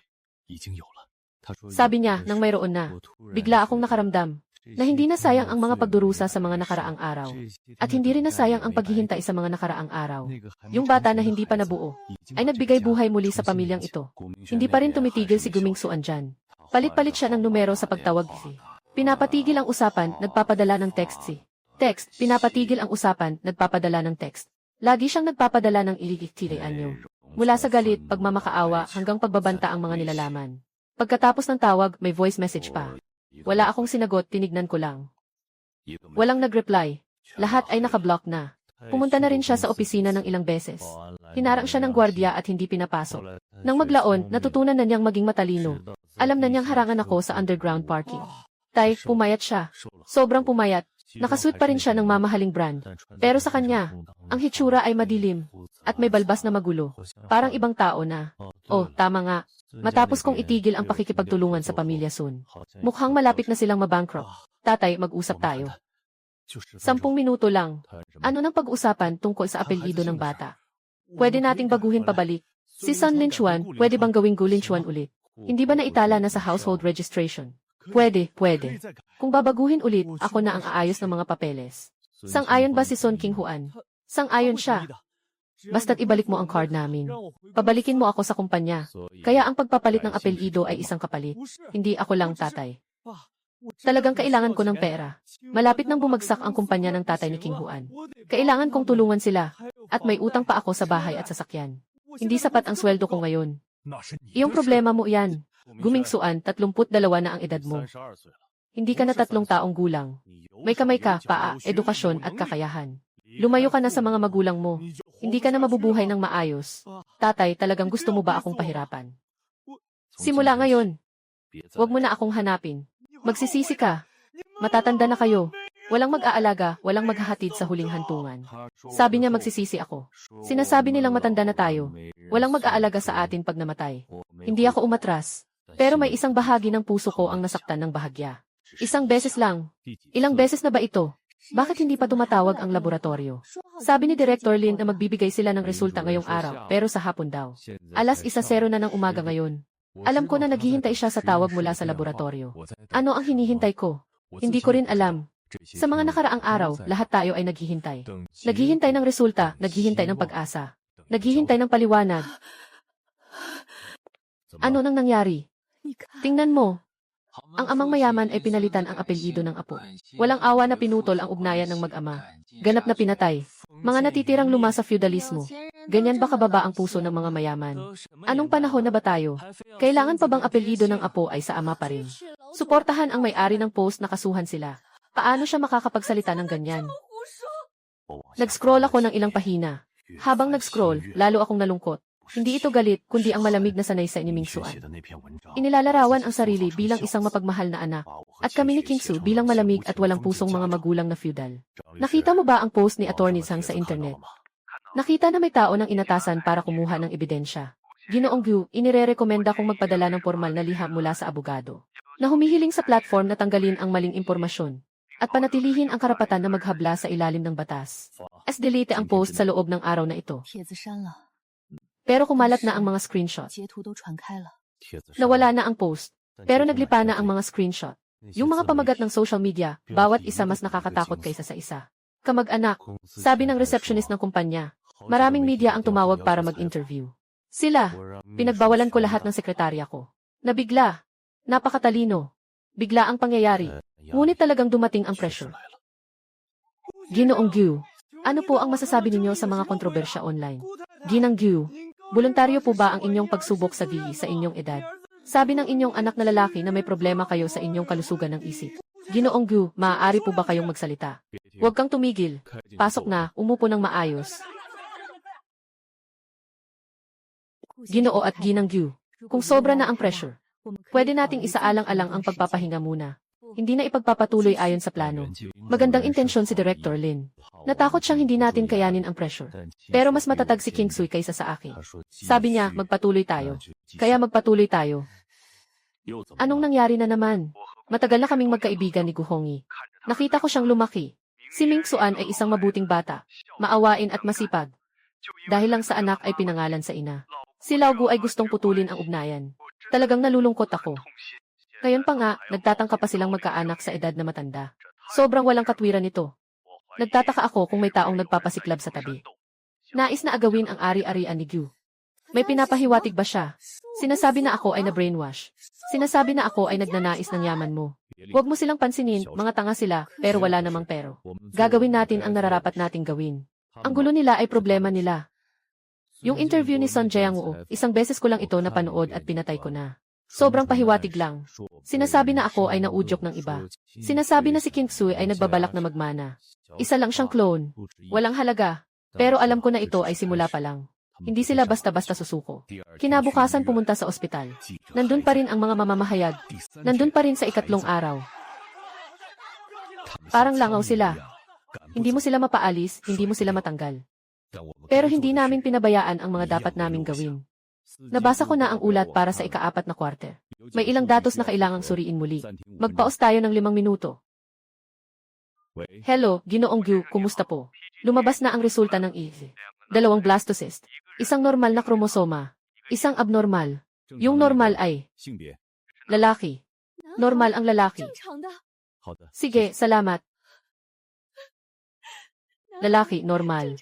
Sabi niya, nang mayroon na. Bigla akong nakaramdam na hindi na sayang ang mga pagdurusa sa mga nakaraang araw. At hindi rin na sayang ang paghihintay sa mga nakaraang araw. Yung bata na hindi pa nabuo ay nagbigay buhay muli sa pamilyang ito. Hindi pa rin tumitigil si Guming Suan dyan. Palit-palit siya ng numero sa pagtawag si. Pinapatigil ang usapan, nagpapadala ng text si. Text, pinapatigil ang usapan, nagpapadala ng text. Lagi siyang nagpapadala ng anyo. Mula sa galit, pagmamakaawa, hanggang pagbabanta ang mga nilalaman. Pagkatapos ng tawag, may voice message pa. Wala akong sinagot, tinignan ko lang. Walang nag-reply. Lahat ay nakablock na. Pumunta na rin siya sa opisina ng ilang beses. Hinarang siya ng gwardiya at hindi pinapasok. Nang maglaon, natutunan na niyang maging matalino. Alam na niyang harangan ako sa underground parking. Tay, pumayat siya. Sobrang pumayat. Nakasuit pa rin siya ng mamahaling brand. Pero sa kanya, ang hitsura ay madilim at may balbas na magulo. Parang ibang tao na. Oh, tama nga. Matapos kong itigil ang pakikipagtulungan sa pamilya Sun. Mukhang malapit na silang mabankrupt. Tatay, mag-usap tayo. 10 minuto lang. Ano nang pag-usapan tungkol sa apelyido ng bata? Pwede nating baguhin pabalik. Si Sun Linchuan, pwede bang gawing Gu Linchuan ulit? Hindi ba naitala na sa household registration? Pwede. Kung babaguhin ulit, ako na ang aayos ng mga papeles. Sang-ayon ba si Sun Qinghuan? Sang-ayon siya. Basta't ibalik mo ang card namin. Pabalikin mo ako sa kumpanya. Kaya ang pagpapalit ng apelyido ay isang kapalit. Hindi ako lang tatay. Talagang kailangan ko ng pera. Malapit nang bumagsak ang kumpanya ng tatay ni Qinghuan. Kailangan kong tulungan sila. At may utang pa ako sa bahay at sasakyan. Hindi sapat ang sweldo ko ngayon. Iyong problema mo yan. Guming Suan, 32 na ang edad mo. Hindi ka na 3 taong gulang. May kamay ka, paa, edukasyon at kakayahan. Lumayo ka na sa mga magulang mo. Hindi ka na mabubuhay ng maayos. Tatay, talagang gusto mo ba akong pahirapan? Simula ngayon. Huwag mo na akong hanapin. Magsisisi ka. Matatanda na kayo. Walang mag-aalaga, walang maghahatid sa huling hantungan. Sabi niya magsisisi ako. Sinasabi nilang matanda na tayo. Walang mag-aalaga sa atin pag namatay. Hindi ako umatras. Pero may isang bahagi ng puso ko ang nasaktan ng bahagya. 1 beses lang. Ilang beses na ba ito? Bakit hindi pa tumatawag ang laboratorio? Sabi ni Director Lin na magbibigay sila ng resulta ngayong araw, pero sa hapon daw. 1:00 na ng umaga ngayon. Alam ko na naghihintay siya sa tawag mula sa laboratorio. Ano ang hinihintay ko? Hindi ko rin alam. Sa mga nakaraang araw, lahat tayo ay naghihintay. Naghihintay ng resulta, naghihintay ng pag-asa. Naghihintay ng paliwanag. Ano nang nangyari? Tingnan mo. Ang amang mayaman ay pinalitan ang apelyido ng apo. Walang awa na pinutol ang ugnayan ng mag-ama. Ganap na pinatay. Mga natitirang luma sa feudalismo. Ganyan ba kababa ang puso ng mga mayaman? Anong panahon na ba tayo? Kailangan pa bang apelyido ng apo ay sa ama pa rin? Suportahan ang may-ari ng post na kasuhan sila. Paano siya makakapagsalita ng ganyan? Nag-scroll ako ng ilang pahina. Habang nag-scroll, lalo akong nalungkot. Hindi ito galit, kundi ang malamig na sanaysay ni Mingsuan. Inilalarawan ang sarili bilang isang mapagmahal na anak, at kami ni Kingsu bilang malamig at walang pusong mga magulang na feudal. Nakita mo ba ang post ni Attorney Sang sa internet? Nakita na may tao ng inatasan para kumuha ng ebidensya. Ginoong Gu, inirerekomenda kong magpadala ng formal na liham mula sa abogado, na humihiling sa platform na tanggalin ang maling impormasyon, at panatilihin ang karapatan na maghabla sa ilalim ng batas. Delete ang post sa loob ng araw na ito. Pero kumalat na ang mga screenshot. 截图都传开了。 Nawala na ang post. Pero naglipa na ang mga screenshot. Yung mga pamagat ng social media, bawat isa mas nakakatakot kaysa sa isa. Kamag-anak, sabi ng receptionist ng kumpanya, maraming media ang tumawag para mag-interview. Sila, pinagbawalan ko lahat ng sekretarya ko. Nabigla, napakatalino. Bigla ang pangyayari. Ngunit talagang dumating ang pressure. Ginoong Gyu, ano po ang masasabi ninyo sa mga kontrobersya online? Ginang Gyu, voluntaryo po ba ang inyong pagsubok sa GI sa inyong edad? Sabi ng inyong anak na lalaki na may problema kayo sa inyong kalusugan ng isip. Ginoong Gyu, maaari po ba kayong magsalita? Huwag kang tumigil. Pasok na, umupo ng maayos. Ginoo at Ginang Gyu, kung sobra na ang pressure, pwede nating isaalang-alang ang pagpapahinga muna. Hindi na ipagpapatuloy ayon sa plano. Magandang intensyon si Director Lin. Natakot siyang hindi natin kayanin ang pressure. Pero mas matatag si King Sui kaysa sa akin. Sabi niya, magpatuloy tayo. Kaya magpatuloy tayo. Anong nangyari na naman? Matagal na kaming magkaibigan ni Guhongi. Nakita ko siyang lumaki. Si Ming Xuan ay isang mabuting bata, maawain at masipag. Dahil lang sa anak ay pinangalan sa ina. Si Lao Gu ay gustong putulin ang ugnayan. Talagang nalulungkot ako. Ngayon pa nga, nagtatangka pa silang magkaanak sa edad na matanda. Sobrang walang katwiran nito. Nagtataka ako kung may taong nagpapasiklab sa tabi. Nais na agawin ang ari-arian ni Gyu. May pinapahiwatig ba siya? Sinasabi na ako ay na-brainwash. Sinasabi na ako ay nagnanais ng yaman mo. Huwag mo silang pansinin, mga tanga sila, pero wala namang pero. Gagawin natin ang nararapat nating gawin. Ang gulo nila ay problema nila. Yung interview ni Son Jae-woo, isang beses ko lang ito napanood at pinatay ko na. Sobrang pahiwatig lang. Sinasabi na ako ay naudyok ng iba. Sinasabi na si King Sui ay nagbabalak na magmana. Isa lang siyang clone. Walang halaga. Pero alam ko na ito ay simula pa lang. Hindi sila basta-basta susuko. Kinabukasan pumunta sa ospital. Nandun pa rin ang mga mamamahayag. Nandun pa rin sa ikatlong araw. Parang langaw sila. Hindi mo sila mapaalis, hindi mo sila matanggal. Pero hindi namin pinabayaan ang mga dapat naming gawin. Nabasa ko na ang ulat para sa ika-4 na quarter. May ilang datos na kailangang suriin muli. Magpaos tayo ng 5 minuto. Hello, Ginoong Gyu, kumusta po? Lumabas na ang resulta ng IV. 2 blastocyst. Isang normal na kromosoma. Isang abnormal. Yung normal ay lalaki. Normal ang lalaki. Sige, salamat. Lalaki, normal.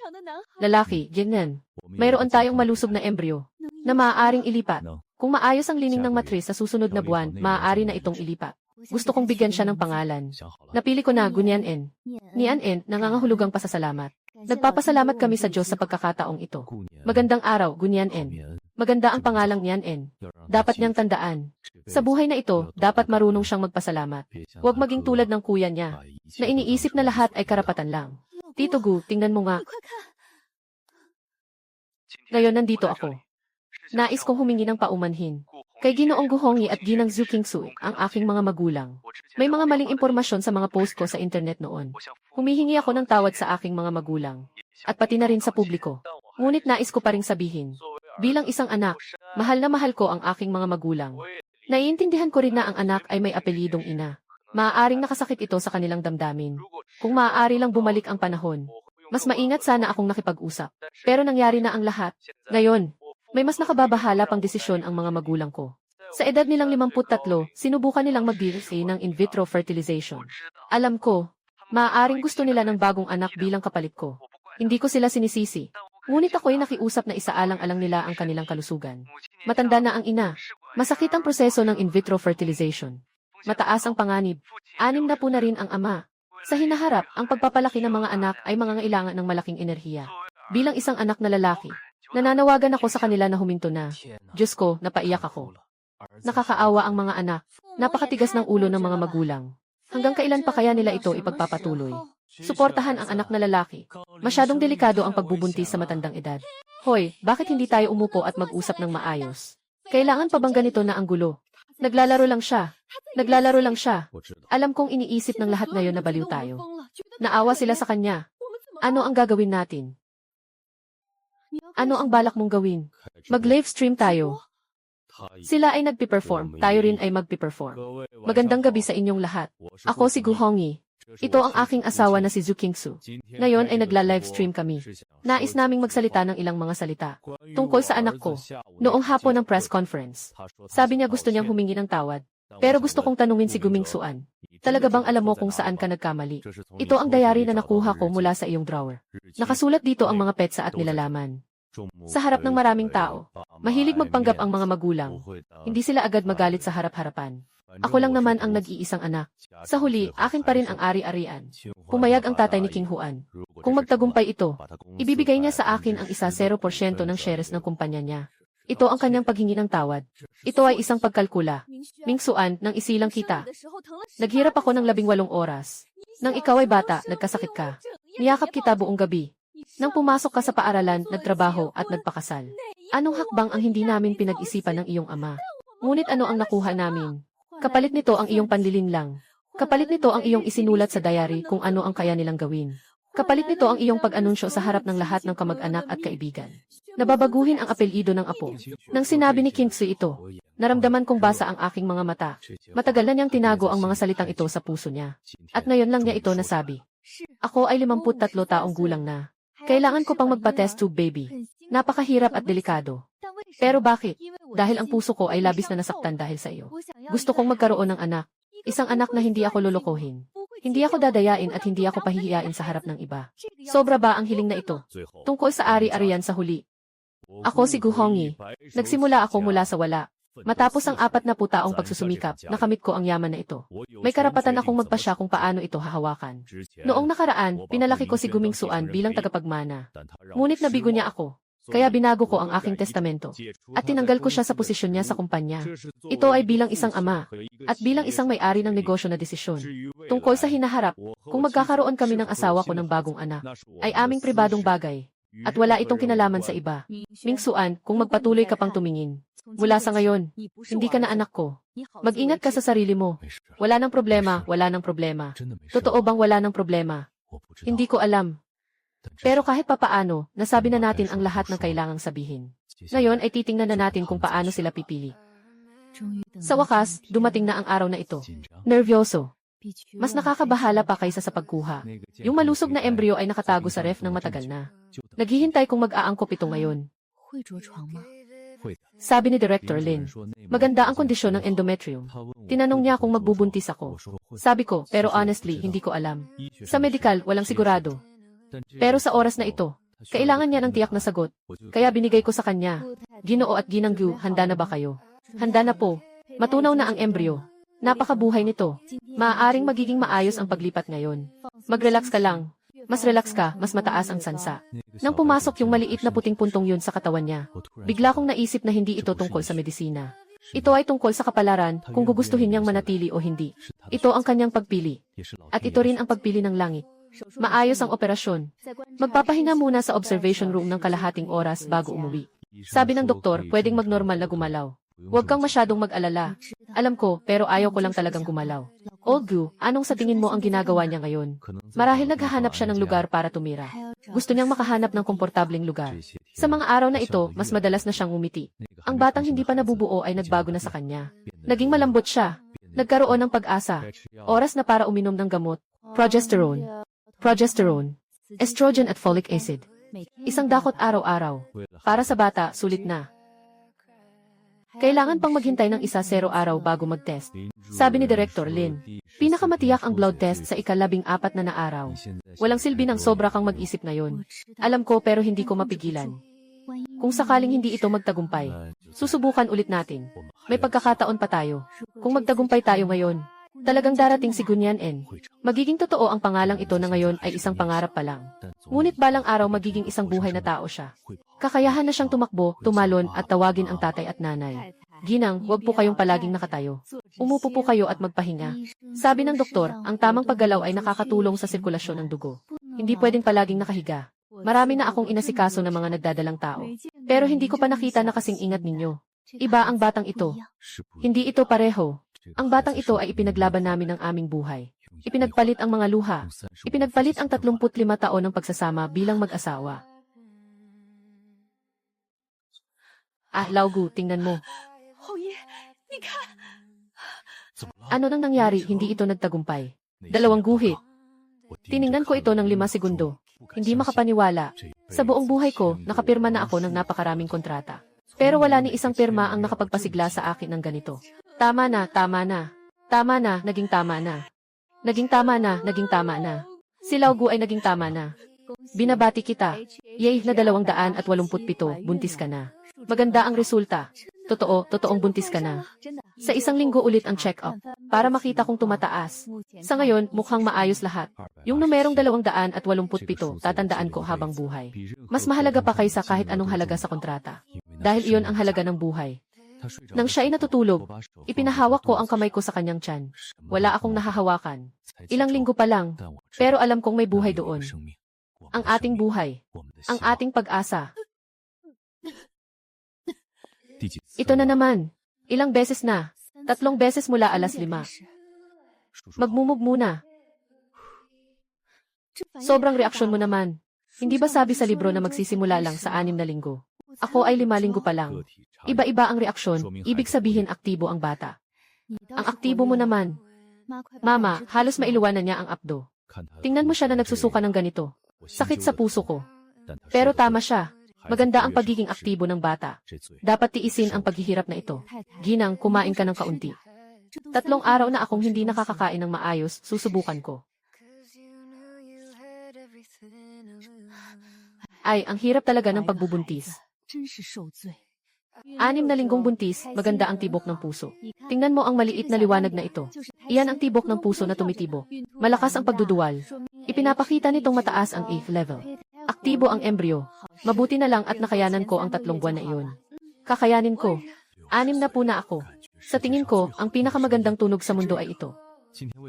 Lalaki, ganyan. Mayroon tayong malusog na embryo na maaaring ilipat. Kung maayos ang lining ng matris sa susunod na buwan, maaari na itong ilipat. Gusto kong bigyan siya ng pangalan. Napili ko na Gunyan-en. Nian-en, nangangahulugang pasasalamat. Nagpapasalamat kami sa Diyos sa pagkakataong ito. Magandang araw, Gunyan-en. Maganda ang pangalang Nian-en. Dapat niyang tandaan. Sa buhay na ito, dapat marunong siyang magpasalamat. Huwag maging tulad ng kuya niya, na iniisip na lahat ay karapatan lang. Tito Gu, tingnan mo nga. Ngayon nandito ako. Nais kong humingi ng paumanhin. Kay Ginoong Guhongi at Ginang Zhu King Sui, ang aking mga magulang. May mga maling impormasyon sa mga post ko sa internet noon. Humihingi ako ng tawad sa aking mga magulang. At pati na rin sa publiko. Ngunit nais ko pa ring sabihin. Bilang isang anak, mahal na mahal ko ang aking mga magulang. Naiintindihan ko rin na ang anak ay may apelidong ina. Maaaring nakasakit ito sa kanilang damdamin. Kung maaari lang bumalik ang panahon, mas maingat sana akong nakipag-usap. Pero nangyari na ang lahat. Ngayon, may mas nakababahala pang desisyon ang mga magulang ko. Sa edad nilang 53, sinubukan nilang mag-DFA ng in vitro fertilization. Alam ko, maaaring gusto nila ng bagong anak bilang kapalit ko. Hindi ko sila sinisisi. Ngunit ako'y nakiusap na isaalang-alang nila ang kanilang kalusugan. Matanda na ang ina. Masakit ang proseso ng in vitro fertilization. Mataas ang panganib. 6 na po na rin ang ama. Sa hinaharap, ang pagpapalaki ng mga anak ay mangangailangan ng malaking enerhiya. Bilang isang anak na lalaki, nananawagan ako sa kanila na huminto na. Diyos ko, napaiyak ako. Nakakaawa ang mga anak. Napakatigas ng ulo ng mga magulang. Hanggang kailan pa kaya nila ito ipagpapatuloy? Suportahan ang anak na lalaki. Masyadong delikado ang pagbubuntis sa matandang edad. Hoy, bakit hindi tayo umupo at mag-usap ng maayos? Kailangan pa bang ganito na ang gulo? Naglalaro lang siya. Naglalaro lang siya. Alam kong iniisip ng lahat ngayon na baliw tayo. Naawa sila sa kanya. Ano ang gagawin natin? Ano ang balak mong gawin? Mag-live stream tayo. Sila ay nagpi-perform, tayo rin ay magpi-perform. Magandang gabi sa inyong lahat. Ako si Guhongi. Ito ang aking asawa na si Zhu Qingsu. Ngayon ay nagla-livestream kami. Nais naming magsalita ng ilang mga salita tungkol sa anak ko. Noong hapon ng press conference, sabi niya gusto niyang humingi ng tawad. Pero gusto kong tanungin si Gumingsuan. Talaga bang alam mo kung saan ka nagkamali? Ito ang diary na nakuha ko mula sa iyong drawer. Nakasulat dito ang mga petsa at nilalaman. Sa harap ng maraming tao, mahilig magpanggap ang mga magulang. Hindi sila agad magalit sa harap-harapan. Ako lang naman ang nag-iisang anak. Sa huli, akin pa rin ang ari-arian. Pumayag ang tatay ni King Huan. Kung magtagumpay ito, ibibigay niya sa akin ang 0% ng shares ng kumpanya niya. Ito ang kanyang paghingi ng tawad. Ito ay isang pagkalkula. Mingsuan, nang isilang kita. Naghirap ako ng 18 oras. Nang ikaw ay bata, nagkasakit ka. Niyakap kita buong gabi. Nang pumasok ka sa paaralan, nagtrabaho at nagpakasal. Anong hakbang ang hindi namin pinag-isipan ng iyong ama? Ngunit ano ang nakuha namin? Kapalit nito ang iyong panlilinlang. Kapalit nito ang iyong isinulat sa diary kung ano ang kaya nilang gawin. Kapalit nito ang iyong pag-anunsyo sa harap ng lahat ng kamag-anak at kaibigan. Nababaguhin ang apelyido ng apo. Nang sinabi ni Kingsu ito, naramdaman kong basa ang aking mga mata. Matagal na niyang tinago ang mga salitang ito sa puso niya. At ngayon lang niya ito nasabi. Ako ay 53 taong gulang na. Kailangan ko pang magpa-test tube baby. Napakahirap at delikado. Pero bakit? Dahil ang puso ko ay labis na nasaktan dahil sa iyo. Gusto kong magkaroon ng anak. Isang anak na hindi ako lolokohin. Hindi ako dadayain at hindi ako pahihiyain sa harap ng iba. Sobra ba ang hiling na ito? Tungkol sa ari-arian sa huli. Ako si Gu Hongyi. Nagsimula ako mula sa wala. Matapos ang 40 taong pagsusumikap, nakamit ko ang yaman na ito. May karapatan akong magpasya kung paano ito hahawakan. Noong nakaraan, pinalaki ko si Gumingsuan bilang tagapagmana. Ngunit nabigo niya ako. Kaya binago ko ang aking testamento. At tinanggal ko siya sa posisyon niya sa kumpanya. Ito ay bilang isang ama. At bilang isang may-ari ng negosyo na desisyon. Tungkol sa hinaharap, kung magkakaroon kami ng asawa ko ng bagong anak, ay aming pribadong bagay. At wala itong kinalaman sa iba. Mingsuan, kung magpatuloy ka pang tumingin. Mula sa ngayon, hindi ka na anak ko. Mag-ingat ka sa sarili mo. Wala nang problema, wala nang problema. Totoo bang wala nang problema? Hindi ko alam. Pero kahit papaano, nasabi na natin ang lahat ng kailangang sabihin. Ngayon ay titingnan na natin kung paano sila pipili. Sa wakas, dumating na ang araw na ito. Nervyoso. Mas nakakabahala pa kaysa sa pagkuha. Yung malusog na embryo ay nakatago sa ref ng matagal na. Naghihintay kung mag-aangkop ito ngayon. Sabi ni Director Lin, maganda ang kondisyon ng endometrium. Tinanong niya kung magbubuntis ako. Sabi ko, pero honestly, hindi ko alam. Sa medical, walang sigurado. Pero sa oras na ito, kailangan niya ng tiyak na sagot. Kaya binigay ko sa kanya. Ginoo at Ginanggu, handa na ba kayo? Handa na po. Matunaw na ang embryo. Napakabuhay nito. Maaaring magiging maayos ang paglipat ngayon. Mag-relax ka lang. Mas relax ka, mas mataas ang sansa. Nang pumasok yung maliit na puting puntong yun sa katawan niya, bigla kong naisip na hindi ito tungkol sa medisina. Ito ay tungkol sa kapalaran, kung gugustuhin niyang manatili o hindi. Ito ang kanyang pagpili. At ito rin ang pagpili ng langit. Maayos ang operasyon. Magpapahinga muna sa observation room ng kalahating oras bago umuwi. Sabi ng doktor, pwedeng magnormal na gumalaw. Huwag kang masyadong mag-alala. Alam ko, pero ayaw ko lang talagang gumalaw. Old Gu, anong sa tingin mo ang ginagawa niya ngayon? Marahil naghahanap siya ng lugar para tumira. Gusto niyang makahanap ng komportableng lugar. Sa mga araw na ito, mas madalas na siyang umiti. Ang batang hindi pa nabubuo ay nagbago na sa kanya. Naging malambot siya. Nagkaroon ng pag-asa. Oras na para uminom ng gamot. Progesterone, estrogen at folic acid. Isang dakot araw-araw. Para sa bata, sulit na. Kailangan pang maghintay ng 0 araw bago mag-test. Sabi ni Director Lin, pinakamatiyak ang blood test sa ika-14 na araw. Walang silbi ng sobra kang mag-isip ngayon. Alam ko pero hindi ko mapigilan. Kung sakaling hindi ito magtagumpay, susubukan ulit natin. May pagkakataon pa tayo. Kung magtagumpay tayo ngayon, talagang darating si Gunyan N. Magiging totoo ang pangalang ito na ngayon ay isang pangarap pa lang. Ngunit balang araw magiging isang buhay na tao siya. Kakayahan na siyang tumakbo, tumalon at tawagin ang tatay at nanay. Ginang, huwag po kayong palaging nakatayo. Umupo po kayo at magpahinga. Sabi ng doktor, ang tamang paggalaw ay nakakatulong sa sirkulasyon ng dugo. Hindi pwedeng palaging nakahiga. Marami na akong inasikaso ng mga nagdadalang tao. Pero hindi ko pa nakita na kasing ingat ninyo. Iba ang batang ito. Hindi ito pareho. Ang batang ito ay ipinaglaban namin ng aming buhay. Ipinagpalit ang mga luha. Ipinagpalit ang 35 taon ng pagsasama bilang mag-asawa. Laugu, tingnan mo. Ano nang nangyari, hindi ito nagtagumpay. 2 guhit. Tiningnan ko ito ng 5 segundo. Hindi makapaniwala. Sa buong buhay ko, nakapirma na ako ng napakaraming kontrata. Pero wala ni isang pirma ang nakapagpasigla sa akin ng ganito. Tama na, tama na. Tama na, naging tama na. Naging tama na, naging tama na. Si Lao Gu ay naging tama na. Binabati kita. Yay na 287, buntis ka na. Maganda ang resulta. Totoong buntis ka na. Sa isang linggo ulit ang check-up, para makita kung tumataas. Sa ngayon, mukhang maayos lahat. Yung numerong 287, tatandaan ko habang buhay. Mas mahalaga pa kaysa kahit anong halaga sa kontrata. Dahil iyon ang halaga ng buhay. Nang siya ay natutulog, ipinahawak ko ang kamay ko sa kanyang tiyan. Wala akong nahahawakan. Ilang linggo pa lang, pero alam kong may buhay doon. Ang ating buhay. Ang ating pag-asa. Ito na naman. Ilang beses na. 3 beses mula 5:00. Magmumog muna. Sobrang reaksyon mo naman. Hindi ba sabi sa libro na magsisimula lang sa 6 na linggo? Ako ay 5 linggo pa lang. Iba-iba ang reaksyon, ibig sabihin aktibo ang bata. Ang aktibo mo naman. Mama, halos mailuwanan niya ang abdo. Tingnan mo siya na nagsusuka ng ganito. Sakit sa puso ko. Pero tama siya. Maganda ang pagiging aktibo ng bata. Dapat tiisin ang paghihirap na ito. Ginang, kumain ka ng kaunti. 3 araw na akong hindi nakakakain ng maayos, susubukan ko. Ay, ang hirap talaga ng pagbubuntis. 6 na linggong buntis, maganda ang tibok ng puso. Tingnan mo ang maliit na liwanag na ito. Iyan ang tibok ng puso na tumitibok. Malakas ang pagduduwal. Ipinapakita nitong mataas ang 8th level. Aktibo ang embryo. Mabuti na lang at nakayanan ko ang 3 buwan na iyon. Kakayanin ko. 6 na po na ako. Sa tingin ko, ang pinakamagandang tunog sa mundo ay ito.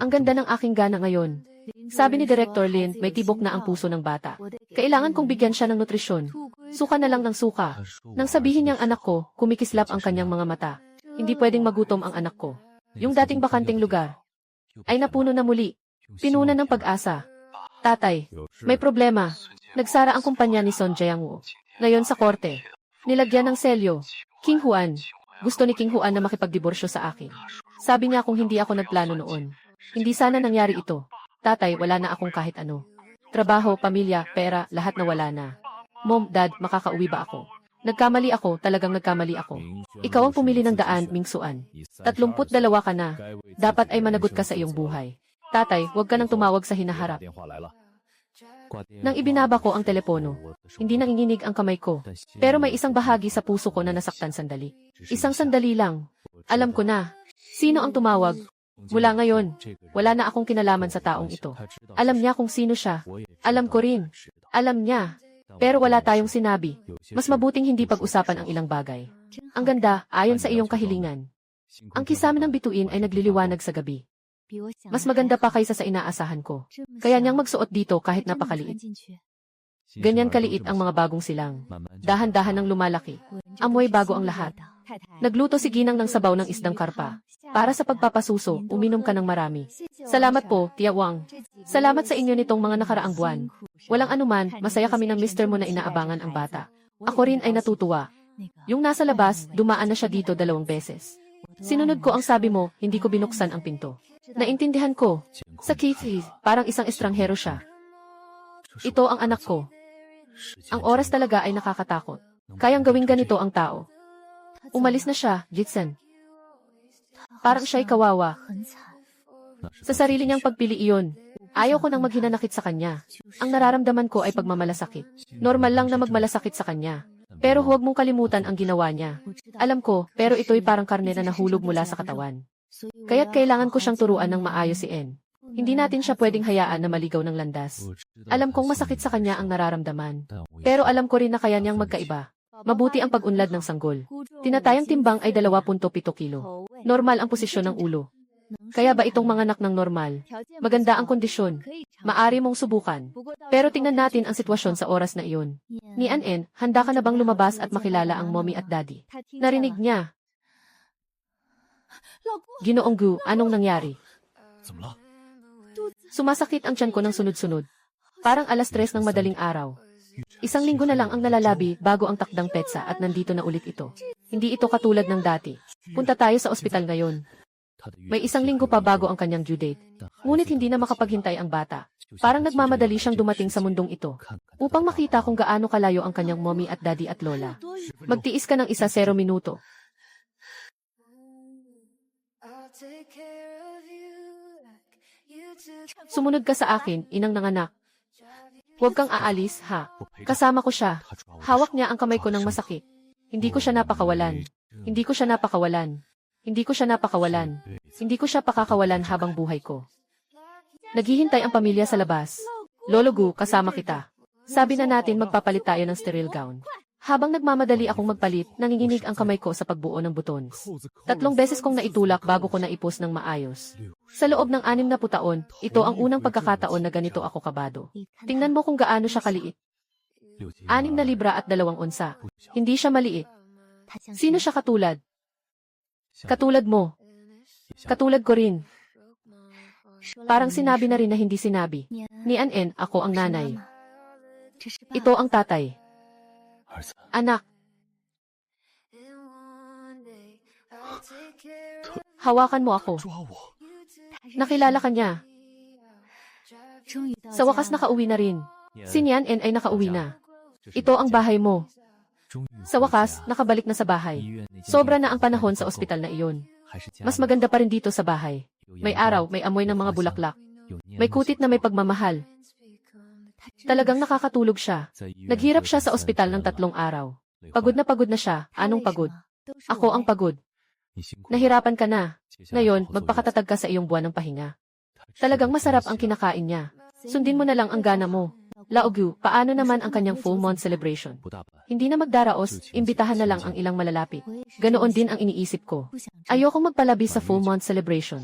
Ang ganda ng aking gana ngayon. Sabi ni Director Lin, may tibok na ang puso ng bata. Kailangan kong bigyan siya ng nutrisyon. Suka na lang ng suka. Nang sabihin niyang anak ko, kumikislap ang kanyang mga mata. Hindi pwedeng magutom ang anak ko. Yung dating bakanting lugar ay napuno na muli. Pinunan ng pag-asa. Tatay, may problema. Nagsara ang kumpanya ni Son Jiangwo. Ngayon sa korte. Nilagyan ng selyo. King Huan. Gusto ni King Huan na makipagdiborsyo sa akin. Sabi niya kung hindi ako nagplano noon. Hindi sana nangyari ito. Tatay, wala na akong kahit ano. Trabaho, pamilya, pera, lahat na wala na. Mom, Dad, makakauwi ba ako? Nagkamali ako, talagang nagkamali ako. Ikaw ang pumili ng daan, Mingsuan. 32 ka na. Dapat ay managot ka sa iyong buhay. Tatay, huwag ka nang tumawag sa hinaharap. Nang ibinaba ko ang telepono, hindi nanginginig ang kamay ko. Pero may isang bahagi sa puso ko na nasaktan sandali. Isang sandali lang. Alam ko na. Sino ang tumawag? Mula ngayon, wala na akong kinalaman sa taong ito. Alam niya kung sino siya. Alam ko rin. Alam niya. Pero wala tayong sinabi. Mas mabuting hindi pag-usapan ang ilang bagay. Ang ganda, ayon sa iyong kahilingan. Ang kisame ng bituin ay nagliliwanag sa gabi. Mas maganda pa kaysa sa inaasahan ko. Kaya niyang magsuot dito kahit napakaliit. Ganyan kaliit ang mga bagong silang. Dahan-dahan ang lumalaki. Amoy bago ang lahat. Nagluto si Ginang ng sabaw ng isdang karpa. Para sa pagpapasuso, uminom ka ng marami. Salamat po, Tia Wang. Salamat sa inyo nitong mga nakaraang buwan. Walang anuman, masaya kami ng mister mo na inaabangan ang bata. Ako rin ay natutuwa. Yung nasa labas, dumaan na siya dito 2 beses. Sinunod ko ang sabi mo, hindi ko binuksan ang pinto. Naintindihan ko. Sa Keith, parang isang estranghero siya. Ito ang anak ko. Ang oras talaga ay nakakatakot. Kayang gawing ganito ang tao. Umalis na siya, Jitsen. Parang siya'y kawawa. Sa sarili niyang pagpili iyon. Ayaw ko nang maghinanakit sa kanya. Ang nararamdaman ko ay pagmamalasakit. Normal lang na magmalasakit sa kanya. Pero huwag mong kalimutan ang ginawa niya. Alam ko, pero ito'y parang karne na nahulog mula sa katawan. Kaya't kailangan ko siyang turuan ng maayos si En. Hindi natin siya pwedeng hayaan na maligaw ng landas. Alam kong masakit sa kanya ang nararamdaman. Pero alam ko rin na kaya niyang magkaiba. Mabuti ang pag-unlad ng sanggol. Tinatayang timbang ay 2.7 kilo. Normal ang posisyon ng ulo. Kaya ba itong mga anak ng normal? Maganda ang kondisyon. Maari mong subukan. Pero tingnan natin ang sitwasyon sa oras na iyon. Ni An-en, handa ka na bang lumabas at makilala ang mommy at daddy? Narinig niya. Ginoong Gu, anong nangyari? Sumasakit ang tiyan ko ng sunod-sunod. Parang 3:00 ng madaling araw. 1 linggo na lang ang nalalabi bago ang takdang petsa at nandito na ulit ito. Hindi ito katulad ng dati. Punta tayo sa ospital ngayon. May 1 linggo pa bago ang kanyang due date. Ngunit hindi na makapaghintay ang bata. Parang nagmamadali siyang dumating sa mundong ito. Upang makita kung gaano kalayo ang kanyang mommy at daddy at lola. Magtiis ka ng 1-0 minuto. Sumunod ka sa akin, inang nanganak. Huwag kang aalis, ha? Kasama ko siya. Hawak niya ang kamay ko ng masakit. Hindi ko siya napakawalan. Hindi ko siya napakawalan. Hindi ko siya napakawalan. Hindi ko siya pakakawalan habang buhay ko. Naghihintay ang pamilya sa labas. Lolo Gu, kasama kita. Sabi na natin magpapalit tayo ng sterile gown. Habang nagmamadali akong magpalit, nanginginig ang kamay ko sa pagbuo ng buttons. 3 beses kong naitulak bago ko naipos ng maayos. Sa loob ng 6 na taon, ito ang unang pagkakataon na ganito ako kabado. Tingnan mo kung gaano siya kaliit. 6 na libra at 2 onsa. Hindi siya maliit. Sino siya katulad? Katulad mo. Katulad ko rin. Parang sinabi na rin na hindi sinabi. Ni An-en, ako ang nanay. Ito ang tatay. Anak. Hawakan mo ako. Nakilala ka niya. Sa wakas nakauwi na rin. Si Nian-en ay nakauwi na. Ito ang bahay mo. Sa wakas, nakabalik na sa bahay. Sobra na ang panahon sa ospital na iyon. Mas maganda pa rin dito sa bahay. May araw, may amoy ng mga bulaklak. May kutit na may pagmamahal. Talagang nakakatulog siya. Naghirap siya sa ospital ng 3 araw. Pagod na siya. Anong pagod? Ako ang pagod. Nahirapan ka na. Ngayon, magpakatatag ka sa iyong buwan ng pahinga. Talagang masarap ang kinakain niya. Sundin mo na lang ang gana mo. Laogyu, paano naman ang kanyang full month celebration? Hindi na magdaraos, imbitahan na lang ang ilang malalapit. Ganoon din ang iniisip ko. Ayokong magpalabi sa full month celebration.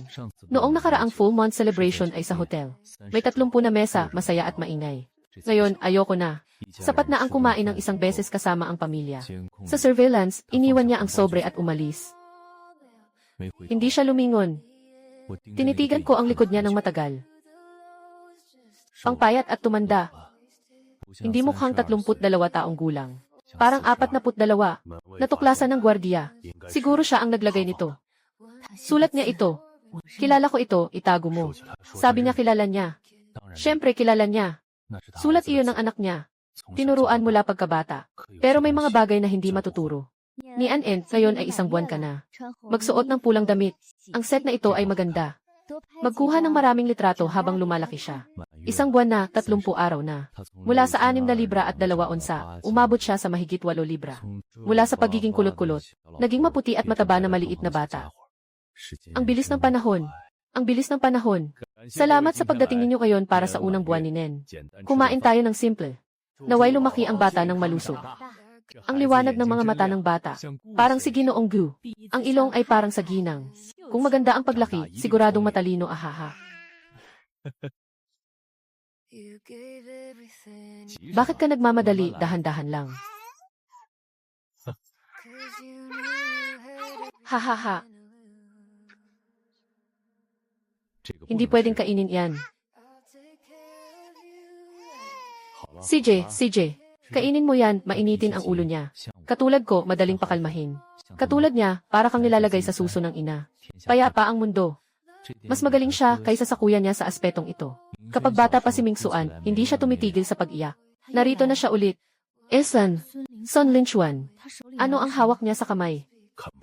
Noong nakaraang full month celebration ay sa hotel. May 30 na mesa, masaya at maingay. Ngayon, ayoko na. Sapat na ang kumain ng 1 beses kasama ang pamilya. Sa surveillance, iniwan niya ang sobre at umalis. Hindi siya lumingon. Tinitigan ko ang likod niya ng matagal. Pangpayat at tumanda. Hindi mukhang 32 taong gulang. Parang 42. Natuklasan ng gwardiya. Siguro siya ang naglagay nito. Sulat niya ito. Kilala ko ito, itago mo. Sabi niya kilala niya. Siyempre kilala niya. Sulat iyon ng anak niya. Tinuruan mula pagkabata. Pero may mga bagay na hindi matuturo. Ni An-en, ngayon ay 1 buwan ka na. Magsuot ng pulang damit. Ang set na ito ay maganda. Magkuha ng maraming litrato habang lumalaki siya. 1 buwan na, 30 araw na. Mula sa 6 na libra at 2 onsa, umabot siya sa mahigit 8 libra. Mula sa pagiging kulot-kulot, naging maputi at mataba na maliit na bata. Ang bilis ng panahon. Ang bilis ng panahon. Salamat sa pagdating ninyo ngayon para sa unang buwan ni Nen. Kumain tayo ng simple. Naway lumaki ang bata ng malusog. Ang liwanag ng mga mata ng bata, parang si Ginoong Gu. Ang ilong ay parang sa ginang. Kung maganda ang paglaki, siguradong matalino, ahaha. Bakit ka nagmamadali, dahan-dahan lang? Hahaha. Hindi pwedeng kainin yan. CJ, kainin mo yan, mainitin ang ulo niya. Katulad ko, madaling pakalmahin. Katulad niya, para kang nilalagay sa suso ng ina. Payapa ang mundo. Mas magaling siya kaysa sa kuya niya sa aspetong ito. Kapag bata pa si Mingsuan, hindi siya tumitigil sa pag-iyak. Narito na siya ulit. Son Linchuan. Ano ang hawak niya sa kamay?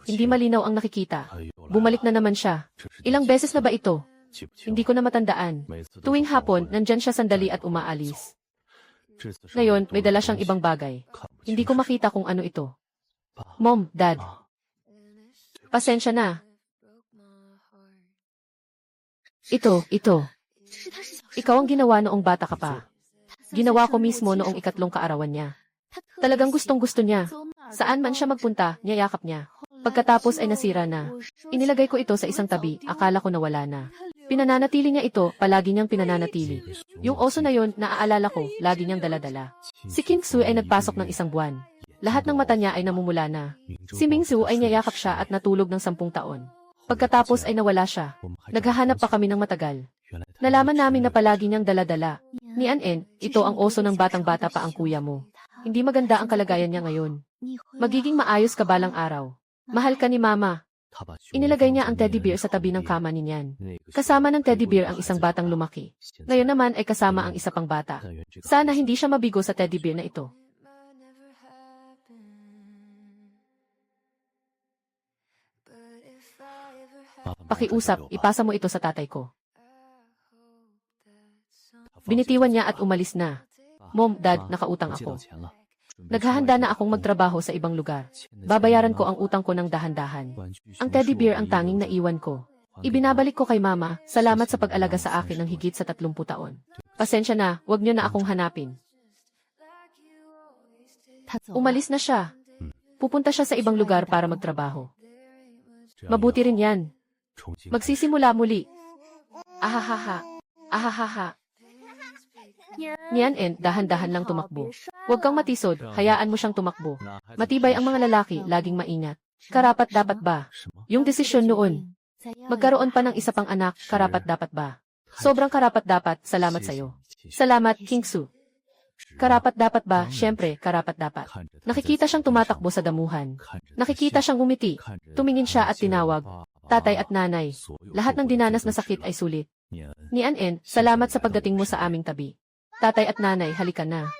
Hindi malinaw ang nakikita. Bumalik na naman siya. Ilang beses na ba ito? Hindi ko na matandaan. Tuwing hapon, nandyan siya sandali at umaalis. Ngayon, may dala siyang ibang bagay. Hindi ko makita kung ano ito. Mom, Dad. Pasensya na. Ito. Ikaw ang ginawa noong bata ka pa. Ginawa ko mismo noong 3 kaarawan niya. Talagang gustong-gusto niya. Saan man siya magpunta, niyayakap niya. Pagkatapos ay nasira na. Inilagay ko ito sa isang tabi, akala ko nawala na. Pinananatili niya ito, palagi niyang pinananatili. Yung oso na yon, naaalala ko, lagi niyang daladala. Si King Su ay nagpasok ng 1 buwan. Lahat ng mata niya ay namumula na. Si Ming Su ay niyayakap siya at natulog ng 10 taon. Pagkatapos ay nawala siya. Naghahanap pa kami ng matagal. Nalaman namin na palagi niyang daladala. Ni An-en, ito ang oso ng batang-bata pa ang kuya mo. Hindi maganda ang kalagayan niya ngayon. Magiging maayos ka balang araw. Mahal ka ni Mama. Inilagay niya ang teddy bear sa tabi ng kama ni Nian. Kasama ng teddy bear ang isang batang lumaki. Ngayon naman ay kasama ang isa pang bata. Sana hindi siya mabigo sa teddy bear na ito. Pakiusap, ipasa mo ito sa tatay ko. Binitiwan niya at umalis na. Mom, Dad, nakautang ako. Naghahanda na akong magtrabaho sa ibang lugar. Babayaran ko ang utang ko ng dahan-dahan. Ang teddy bear ang tanging naiwan ko. Ibinabalik ko kay Mama, salamat sa pag-alaga sa akin ng higit sa 30 taon. Pasensya na, wag niyo na akong hanapin. Umalis na siya. Pupunta siya sa ibang lugar para magtrabaho. Mabuti rin yan. Magsisimula muli. Ahahaha. Ahahaha. Niyan and dahan-dahan lang tumakbo. Huwag kang matisod, hayaan mo siyang tumakbo. Matibay ang mga lalaki, laging maingat. Karapat dapat ba? Yung desisyon noon. Magkaroon pa ng isa pang anak, karapat dapat ba? Sobrang karapat dapat, salamat sa'yo. Salamat, King Su. Karapat dapat ba? Siyempre, karapat dapat. Nakikita siyang tumatakbo sa damuhan. Nakikita siyang umiti. Tumingin siya at tinawag. Tatay at nanay. Lahat ng dinanas na sakit ay sulit. Nian-en, salamat sa pagdating mo sa aming tabi. Tatay at nanay, halika na.